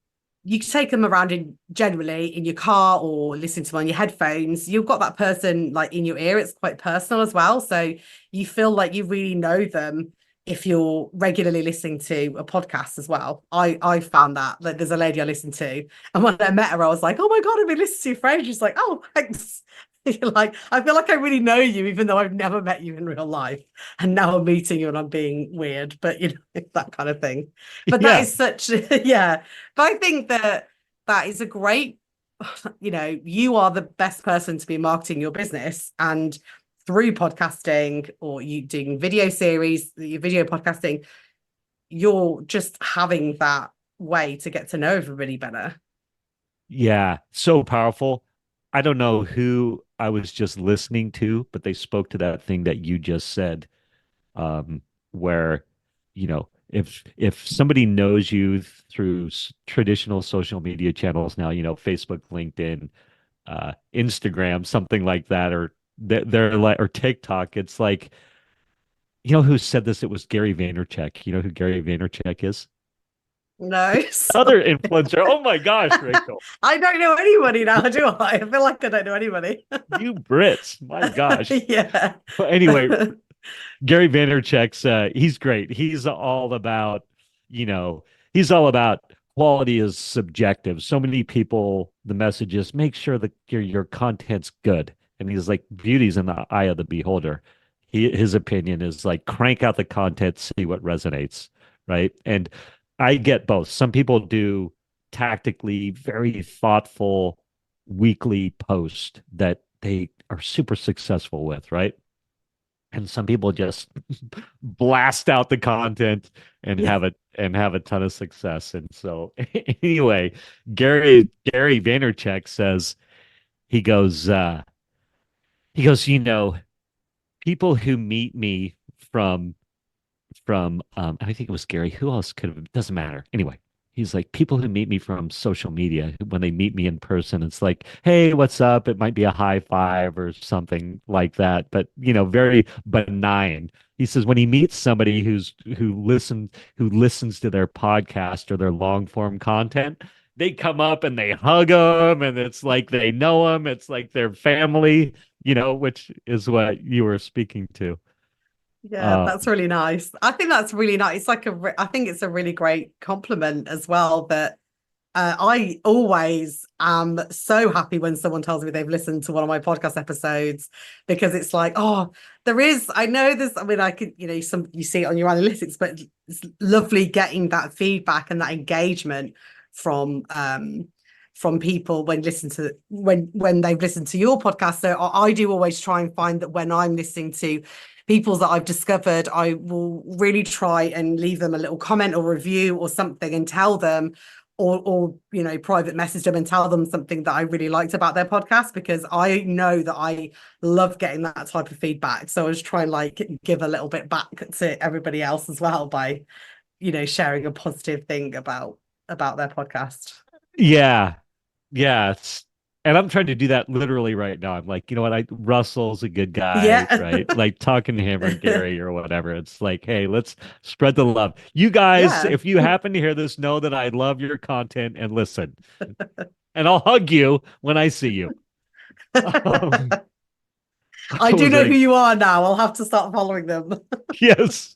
you can take them around in generally in your car or listen to them on your headphones. You've got that person like in your ear. It's quite personal as well. So you feel like you really know them if you're regularly listening to a podcast as well. I found that like there's a lady I listen to, and when I met her, I was like, oh my God, I've been listening to your friend. She's like, oh, thanks. You're like, I feel like I really know you, even though I've never met you in real life. And now I'm meeting you and I'm being weird, but that kind of thing. But that Yeah. is such, yeah. But I think that that is a great, you are the best person to be marketing your business. And through podcasting or you doing video series, your video podcasting, you're just having that way to get to know everybody better. Yeah, so powerful. I don't know who I was just listening to, but they spoke to that thing that you just said, where, if somebody knows you through traditional social media channels now, Facebook, LinkedIn, Instagram, something like that, or they're like, or TikTok, it's like, who said this? It was Gary Vaynerchuk. You know who Gary Vaynerchuk is? No, Other sorry. influencer. Oh my gosh, Rachel. I don't know anybody now, do I? I feel like I don't know anybody. You Brits, my gosh. Yeah. But anyway, Gary Vaynerchuk's he's great. You know, he's all about quality is subjective. So many people, the message is make sure that your content's good. And he's like, beauty's in the eye of the beholder. His opinion is like crank out the content, see what resonates, right? And I get both. Some people do tactically very thoughtful weekly post that they are super successful with, right? And some people just blast out the content and Yeah. have a ton of success. And so anyway, Gary Vaynerchuk says he goes people who meet me from I think it was Gary. Who else could have? Doesn't matter. Anyway, he's like people who meet me from social media. When they meet me in person, it's like, hey, what's up? It might be a high five or something like that, but very benign. He says when he meets somebody who listens to their podcast or their long form content, they come up and they hug them, and it's like they know them. It's like their family, which is what you were speaking to. Yeah, Uh, that's really nice. I think that's really nice. It's like I think it's a really great compliment as well that I always am so happy when someone tells me they've listened to one of my podcast episodes because it's like, oh, I know there's, I mean, I could, you see it on your analytics, but it's lovely getting that feedback and that engagement from people when they've listened to your podcast. So I do always try and find that when I'm listening to people's that I've discovered, I will really try and leave them a little comment or review or something and tell them or private message them and tell them something that I really liked about their podcast because I know that I love getting that type of feedback. So I just try and like give a little bit back to everybody else as well by sharing a positive thing about their podcast. yeah, yeah, and I'm trying to do that literally right now. I'm like, you know what? Russell's a good guy, Yeah. right? Like talking to him or Gary or whatever. It's like, hey, let's spread the love. You guys, Yeah. if you happen to hear this, know that I love your content and listen. And I'll hug you when I see you. Um, I what do was know who that? you are now. I'll have to start following them. Yes.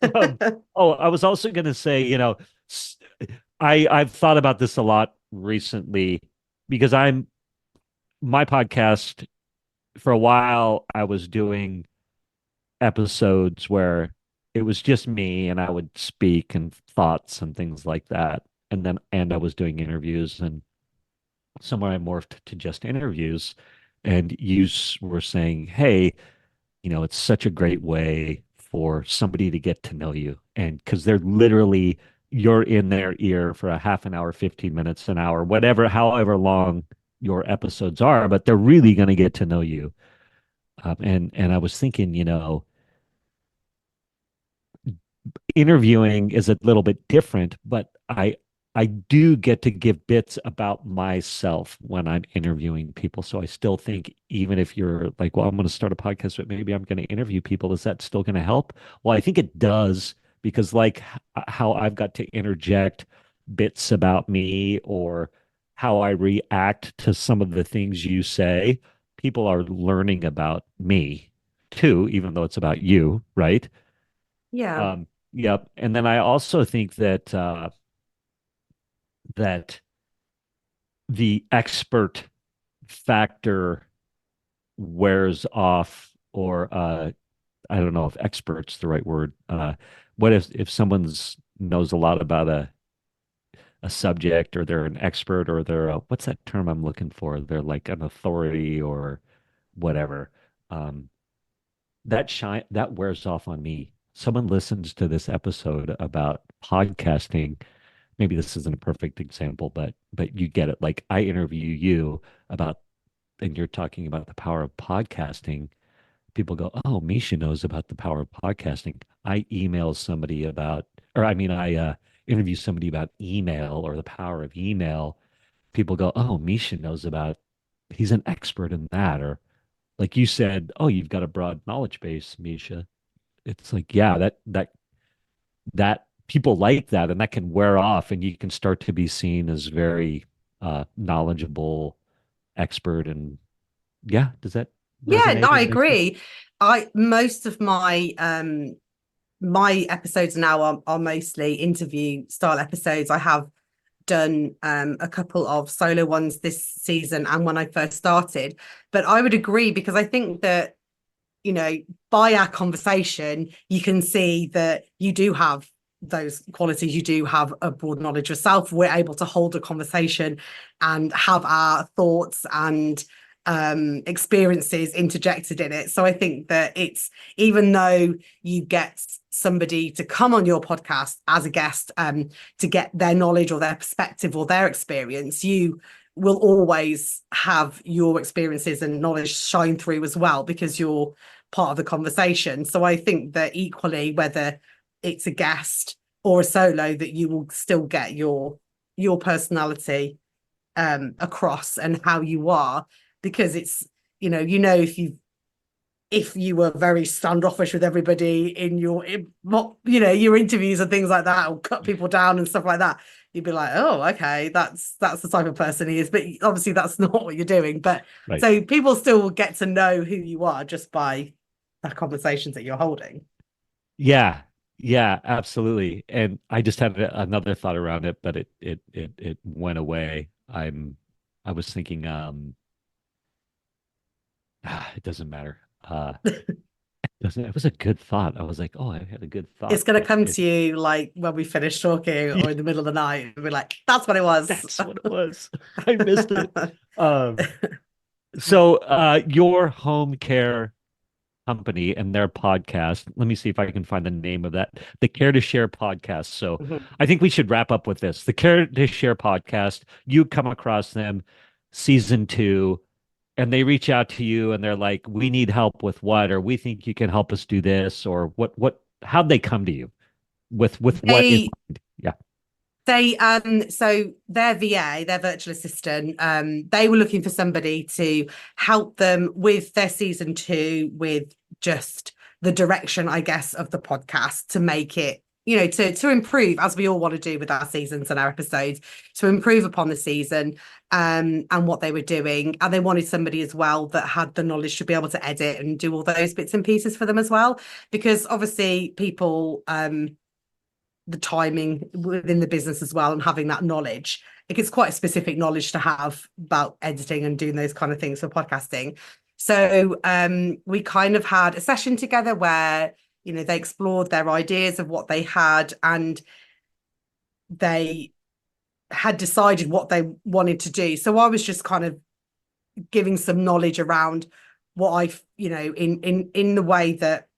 I was also going to say, s- I've thought about this a lot recently because my podcast for a while I was doing episodes where it was just me and I would speak and thoughts and things like that. And I was doing interviews, and somewhere I morphed to just interviews. And were saying, hey, it's such a great way for somebody to get to know you. And because you're in their ear for a half an hour, 15 minutes, an hour, whatever, however long your episodes are, but they're really going to get to know you. And I was thinking, interviewing is a little bit different, but I do get to give bits about myself when I'm interviewing people. So I still think even if you're like, well, I'm going to start a podcast, but maybe I'm going to interview people, is that still going to help? Well, I think it does because how I've got to interject bits about me or how I react to some of the things you say, people are learning about me too, even though it's about you, right? Yeah. Yep. And then I also think that the expert factor wears off, or I don't know if expert's the right word. What if someone's knows a lot about a subject, or they're an expert, or they're what's that term I'm looking for? They're like an authority or whatever. Um, that wears off on me. Someone listens to this episode about podcasting. Maybe this isn't a perfect example, but you get it. Like I interview you about, and you're talking about the power of podcasting. People go, "Oh, Misha knows about the power of podcasting." I email somebody about, or I mean, I interview somebody about email or the power of email. People go, "Oh, Misha knows about. He's an expert in that." Or like you said, "Oh, you've got a broad knowledge base, Misha." It's like, yeah, that people like that, and that can wear off, and you can start to be seen as very knowledgeable, expert. And yeah, does that Yeah, no, resonate I and make sense? agree. I most of my episodes now are mostly interview style episodes. I have done a couple of solo ones this season and when I first started. But I would agree because I think that, by our conversation, you can see that you do have those qualities. You do have a broad knowledge yourself. We're able to hold a conversation and have our thoughts and experiences interjected in it. So I think that it's, even though you get somebody to come on your podcast as a guest to get their knowledge or their perspective or their experience, you will always have your experiences and knowledge shine through as well because you're part of the conversation. So I think that equally, whether it's a guest or a solo, that you will still get your personality across and how you are, because it's, if you were very standoffish with everybody in your interviews and things like that, or cut people down and stuff like that, you'd be like, oh, okay, that's the type of person he is. But obviously that's not what you're doing. But Right. so people still get to know who you are just by the conversations that you're holding. Yeah. Yeah, absolutely. And I just had another thought around it, but it went away. I was thinking, it doesn't matter. Doesn't it was a good thought. I was like, oh, I had a good It's thought, going to but come it to you like when we finish talking yeah, or in the middle of the night and be like, that's what it was. that's what it was. I missed it. Um, so your home care company and their podcast. Let me see if I can find the name of that. The Care to Share podcast. So I think we should wrap up with this. The Care to Share podcast. You come across them, season two, and they reach out to you and they're like, "We need help with what?" Or "We think you can help us do this," or what? How'd they come to you with what in they mind? Yeah. so their VA, their virtual assistant, they were looking for somebody to help them with their season two, with just the direction, I guess, of the podcast, to make it, to improve, as we all want to do with our seasons and our episodes, to improve upon the season and what they were doing. And they wanted somebody as well that had the knowledge to be able to edit and do all those bits and pieces for them as well. Because obviously people the timing within the business as well, and having that knowledge. It's quite a specific knowledge to have about editing and doing those kind of things for podcasting. So we kind of had a session together where, they explored their ideas of what they had, and they had decided what they wanted to do. So I was just kind of giving some knowledge around what in the way that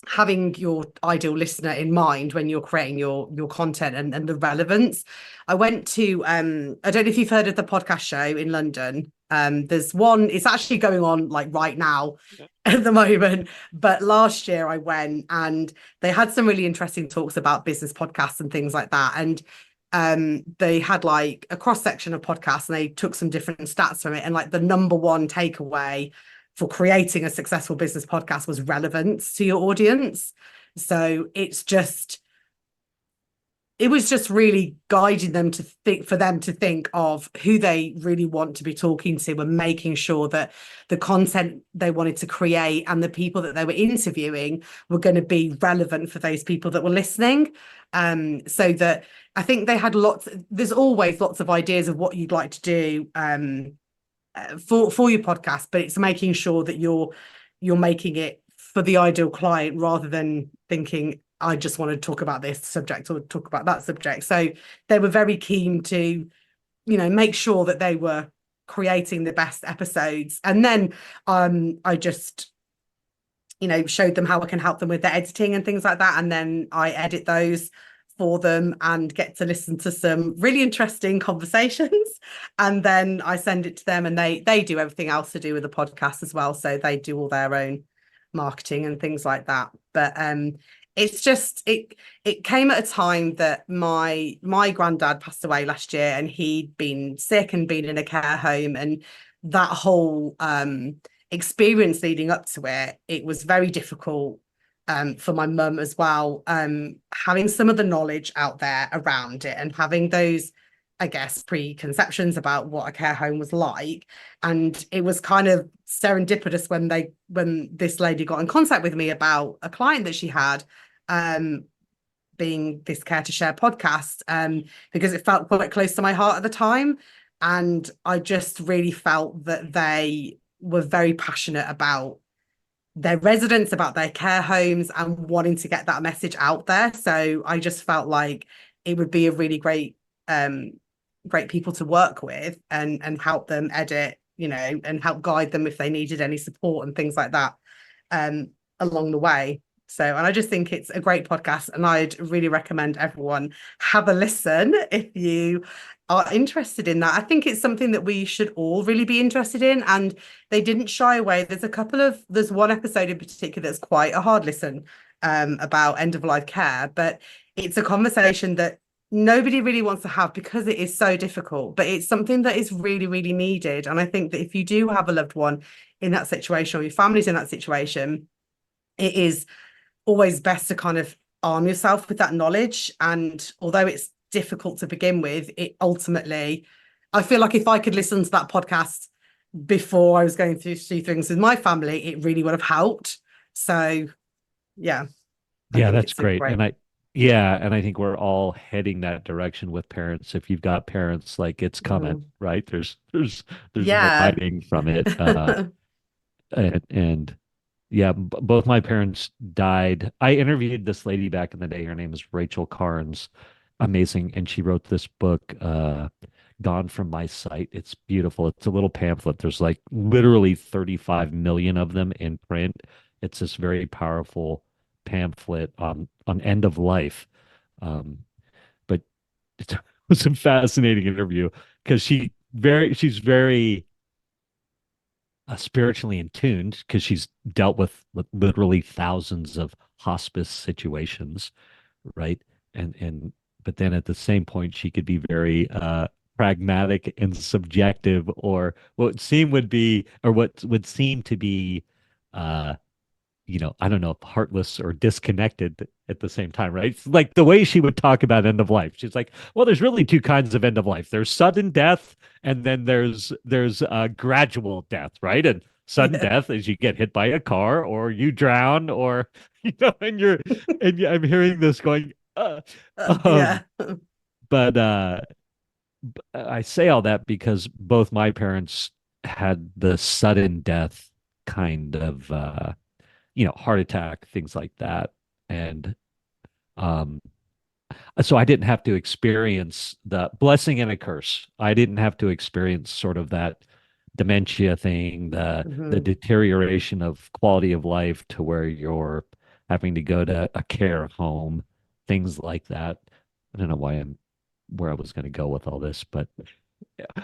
having your ideal listener in mind when you're creating your content, and the relevance. I went to I don't know if you've heard of the podcast show in London. There's one, it's actually going on like right now at the moment, but last year I went and they had some really interesting talks about business podcasts and things like that. And they had like a cross section of podcasts, and they took some different stats from it, and like the number one takeaway for creating a successful business podcast was relevance to your audience. So it was just really guiding them to think, for them to think of who they really want to be talking to, and making sure that the content they wanted to create and the people that they were interviewing were going to be relevant for those people that were listening. So that I think they had there's always lots of ideas of what you'd like to do for your podcast, but it's making sure that you're making it for the ideal client, rather than thinking, I just want to talk about this subject or talk about that subject. So they were very keen to, make sure that they were creating the best episodes. And then I just, showed them how I can help them with their editing and things like that. And then I edit those for them and get to listen to some really interesting conversations. And then I send it to them, and they do everything else to do with the podcast as well. So they do all their own marketing and things like that. But it's just it came at a time that my granddad passed away last year, and he'd been sick and been in a care home, and that whole experience leading up to it was very difficult for my mum as well. Having some of the knowledge out there around it, and having those, I guess, preconceptions about what a care home was like. And it was kind of serendipitous when this lady got in contact with me about a client that she had, being this Care to Share podcast, because it felt quite close to my heart at the time. And I just really felt that they were very passionate about their residents, about their care homes, and wanting to get that message out there. So I just felt like it would be a really great people to work with, and help them edit, and help guide them if they needed any support and things like that along the way. So, and I just think it's a great podcast, and I'd really recommend everyone have a listen if you are interested in that. I think it's something that we should all really be interested in, and they didn't shy away. There's one episode in particular that's quite a hard listen about end of life care, but it's a conversation that nobody really wants to have because it is so difficult, but it's something that is really, really needed. And I think that if you do have a loved one in that situation, or your family's in that situation, it is always best to kind of arm yourself with that knowledge. And although it's difficult to begin with, it ultimately, I feel like if I could listen to that podcast before I was going through things with my family, it really would have helped. So yeah, I Yeah, think that's it's a great. great. And I think we're all heading that direction with parents. If you've got parents, like it's coming, Mhm. right? There's no Yeah. hiding from it. And yeah, both my parents died. I interviewed this lady back in the day. Her name is Rachael Carnes. Amazing. And she wrote this book, Gone from My Sight. It's beautiful. It's a little pamphlet. There's like literally 35 million of them in print. It's this very powerful pamphlet on end of life. Um, but it was a fascinating interview because she's very spiritually in tuned because she's dealt with literally thousands of hospice situations, right? And but then at the same point, she could be very pragmatic and subjective, or what would seem to be uh I don't know if heartless or disconnected at the same time, right? It's like the way she would talk about end of life. She's like, well, there's really two kinds of end of life. There's sudden death, and then there's gradual death, right? And sudden Yeah. death is you get hit by a car or you drown or I'm hearing this going, um, Yeah. but I say all that because both my parents had the sudden death kind of heart attack, things like that. And um so I didn't have to experience the blessing and a curse. I didn't have to experience sort of that dementia thing, the Hmm. deterioration of quality of life to where you're having to go to a care home, things like that. I don't know where I was going to go with all this, but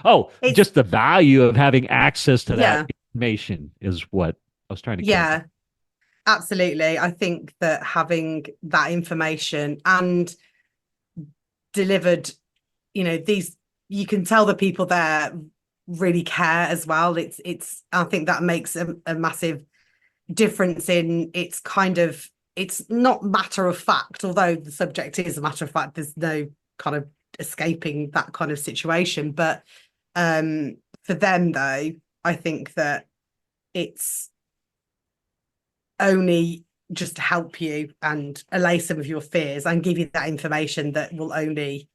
oh, It's just the value of having access to that yeah, information is what I was trying to get at. yeah, absolutely. I think that having that information and delivered, these, you can tell the people there really care as well. It's I think that makes a massive difference in it's kind of, it's not matter of fact, although the subject is a matter of fact, there's no kind of escaping that kind of situation. But for them though, I think that it's only just to help you and allay some of your fears and give you that information that will only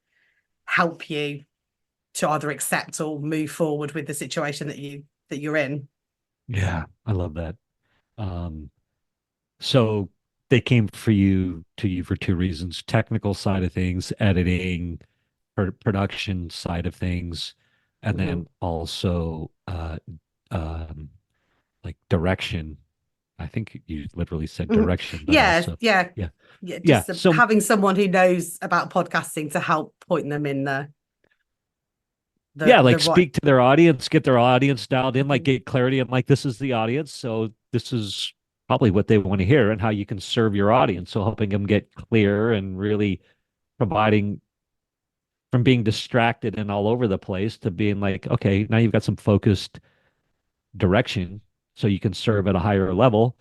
help you to either accept or move forward with the situation that you're in. Yeah, I love that. Um, So they came to you for two reasons: technical side of things, editing, production side of things, and Mm-hmm. then also um, like direction. I think you literally said Mm-hmm. direction, but Yeah, also yeah, yeah, yeah. yeah. Just So having someone who knows about podcasting to help point them in yeah, the like right. speak to their audience, get their audience dialed in, like Mhm. get clarity and like this is the audience, so this is probably what they want to hear and how you can serve your audience. So helping them get clear and really providing from being distracted and all over the place to being like, okay, now you've got some focused direction so you can serve at a higher level.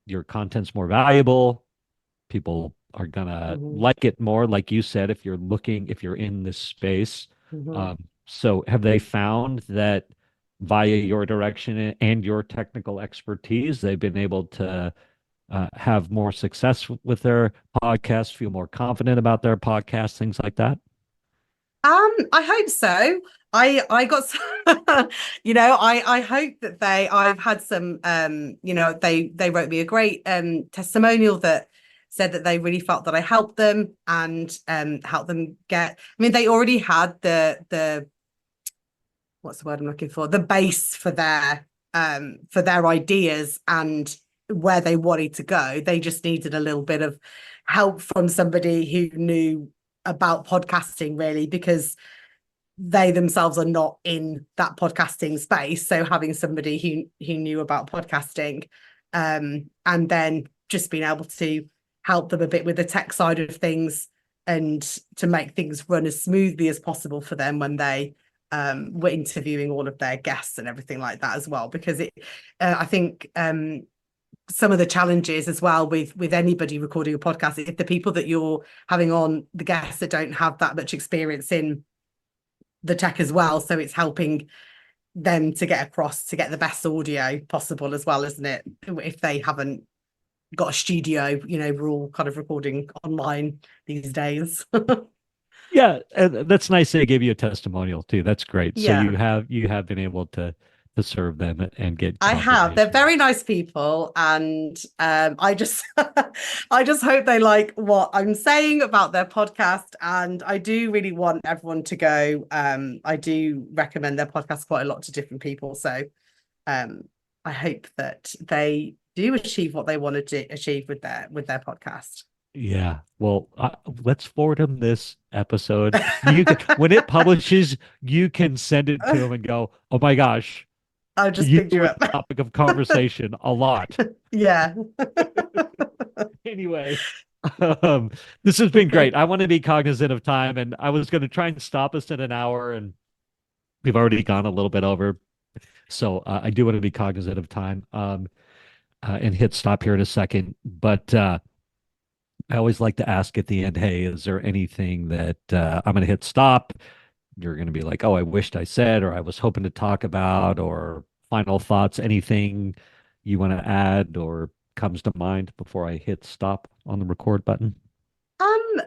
Your content's more valuable. People are gonna Mhm. like it more, like you said, if you're in this space. Mhm. So have they found that via your direction and your technical expertise, they've been able to have more success with their podcast, feel more confident about their podcast, things like that? I hope so. I got I hope that I've had some they wrote me a great testimonial that said that they really felt that I helped them and helped them get, I mean, they already had the what's the word I'm looking for? The base for their ideas and where they wanted to go. They just needed a little bit of help from somebody who knew about podcasting really, because they themselves are not in that podcasting space. So having somebody who knew about podcasting, and then just being able to help them a bit with the tech side of things and to make things run as smoothly as possible for them when they were interviewing all of their guests and everything like that as well. Because I think some of the challenges as well with anybody recording a podcast, if the people that you're having on, the guests that don't have that much experience in the tech as well, so it's helping them to get across to get the best audio possible as well, isn't it? If they haven't got a studio, we're all kind of recording online these days. Yeah, and that's nice they gave you a testimonial too. That's great. So Yeah, you have been able to serve them and get I have. They're confirmation. very nice people, and I just I just hope they like what I'm saying about their podcast. And I do really want everyone to go. I do recommend their podcast quite a lot to different people. So um, I hope that they do achieve what they want to achieve with their podcast. Yeah. Well, let's forward them this episode. You can, when it publishes, you can send it to them and go, "Oh my gosh, I'll just you picture were it. the topic of conversation a lot." Yeah. Anyway, um, this has been great. I want to be cognizant of time, and I was going to try and stop us at an hour, and we've already gone a little bit over. So I do want to be cognizant of time and hit stop here in a second. But I always like to ask at the end, hey, is there anything that I'm going to hit stop? You're going to be like, oh, I wished I said, or I was hoping to talk about, or final thoughts, anything you want to add or comes to mind before I hit stop on the record button? Um,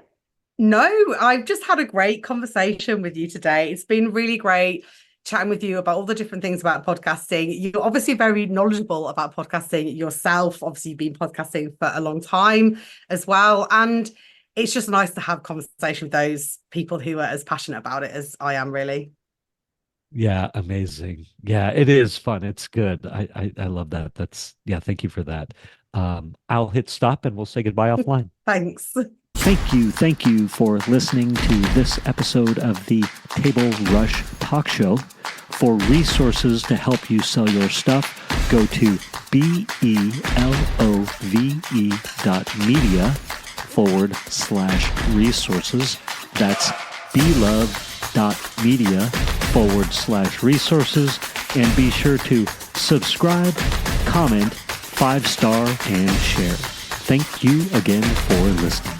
no, I've just had a great conversation with you today. It's been really great chatting with you about all the different things about podcasting. You're obviously very knowledgeable about podcasting yourself. Obviously, you've been podcasting for a long time as well. And it's just nice to have conversation with those people who are as passionate about it as I am, really. Yeah, amazing. Yeah, it is fun. It's good. I love that. Thank you for that. I'll hit stop and we'll say goodbye offline. Thanks. Thank you for listening to this episode of the Table Rush Talk Show. For resources to help you sell your stuff, go to belove.media/resources. That's belove.media/resources. And be sure to subscribe, comment, 5-star, and share. Thank you again for listening.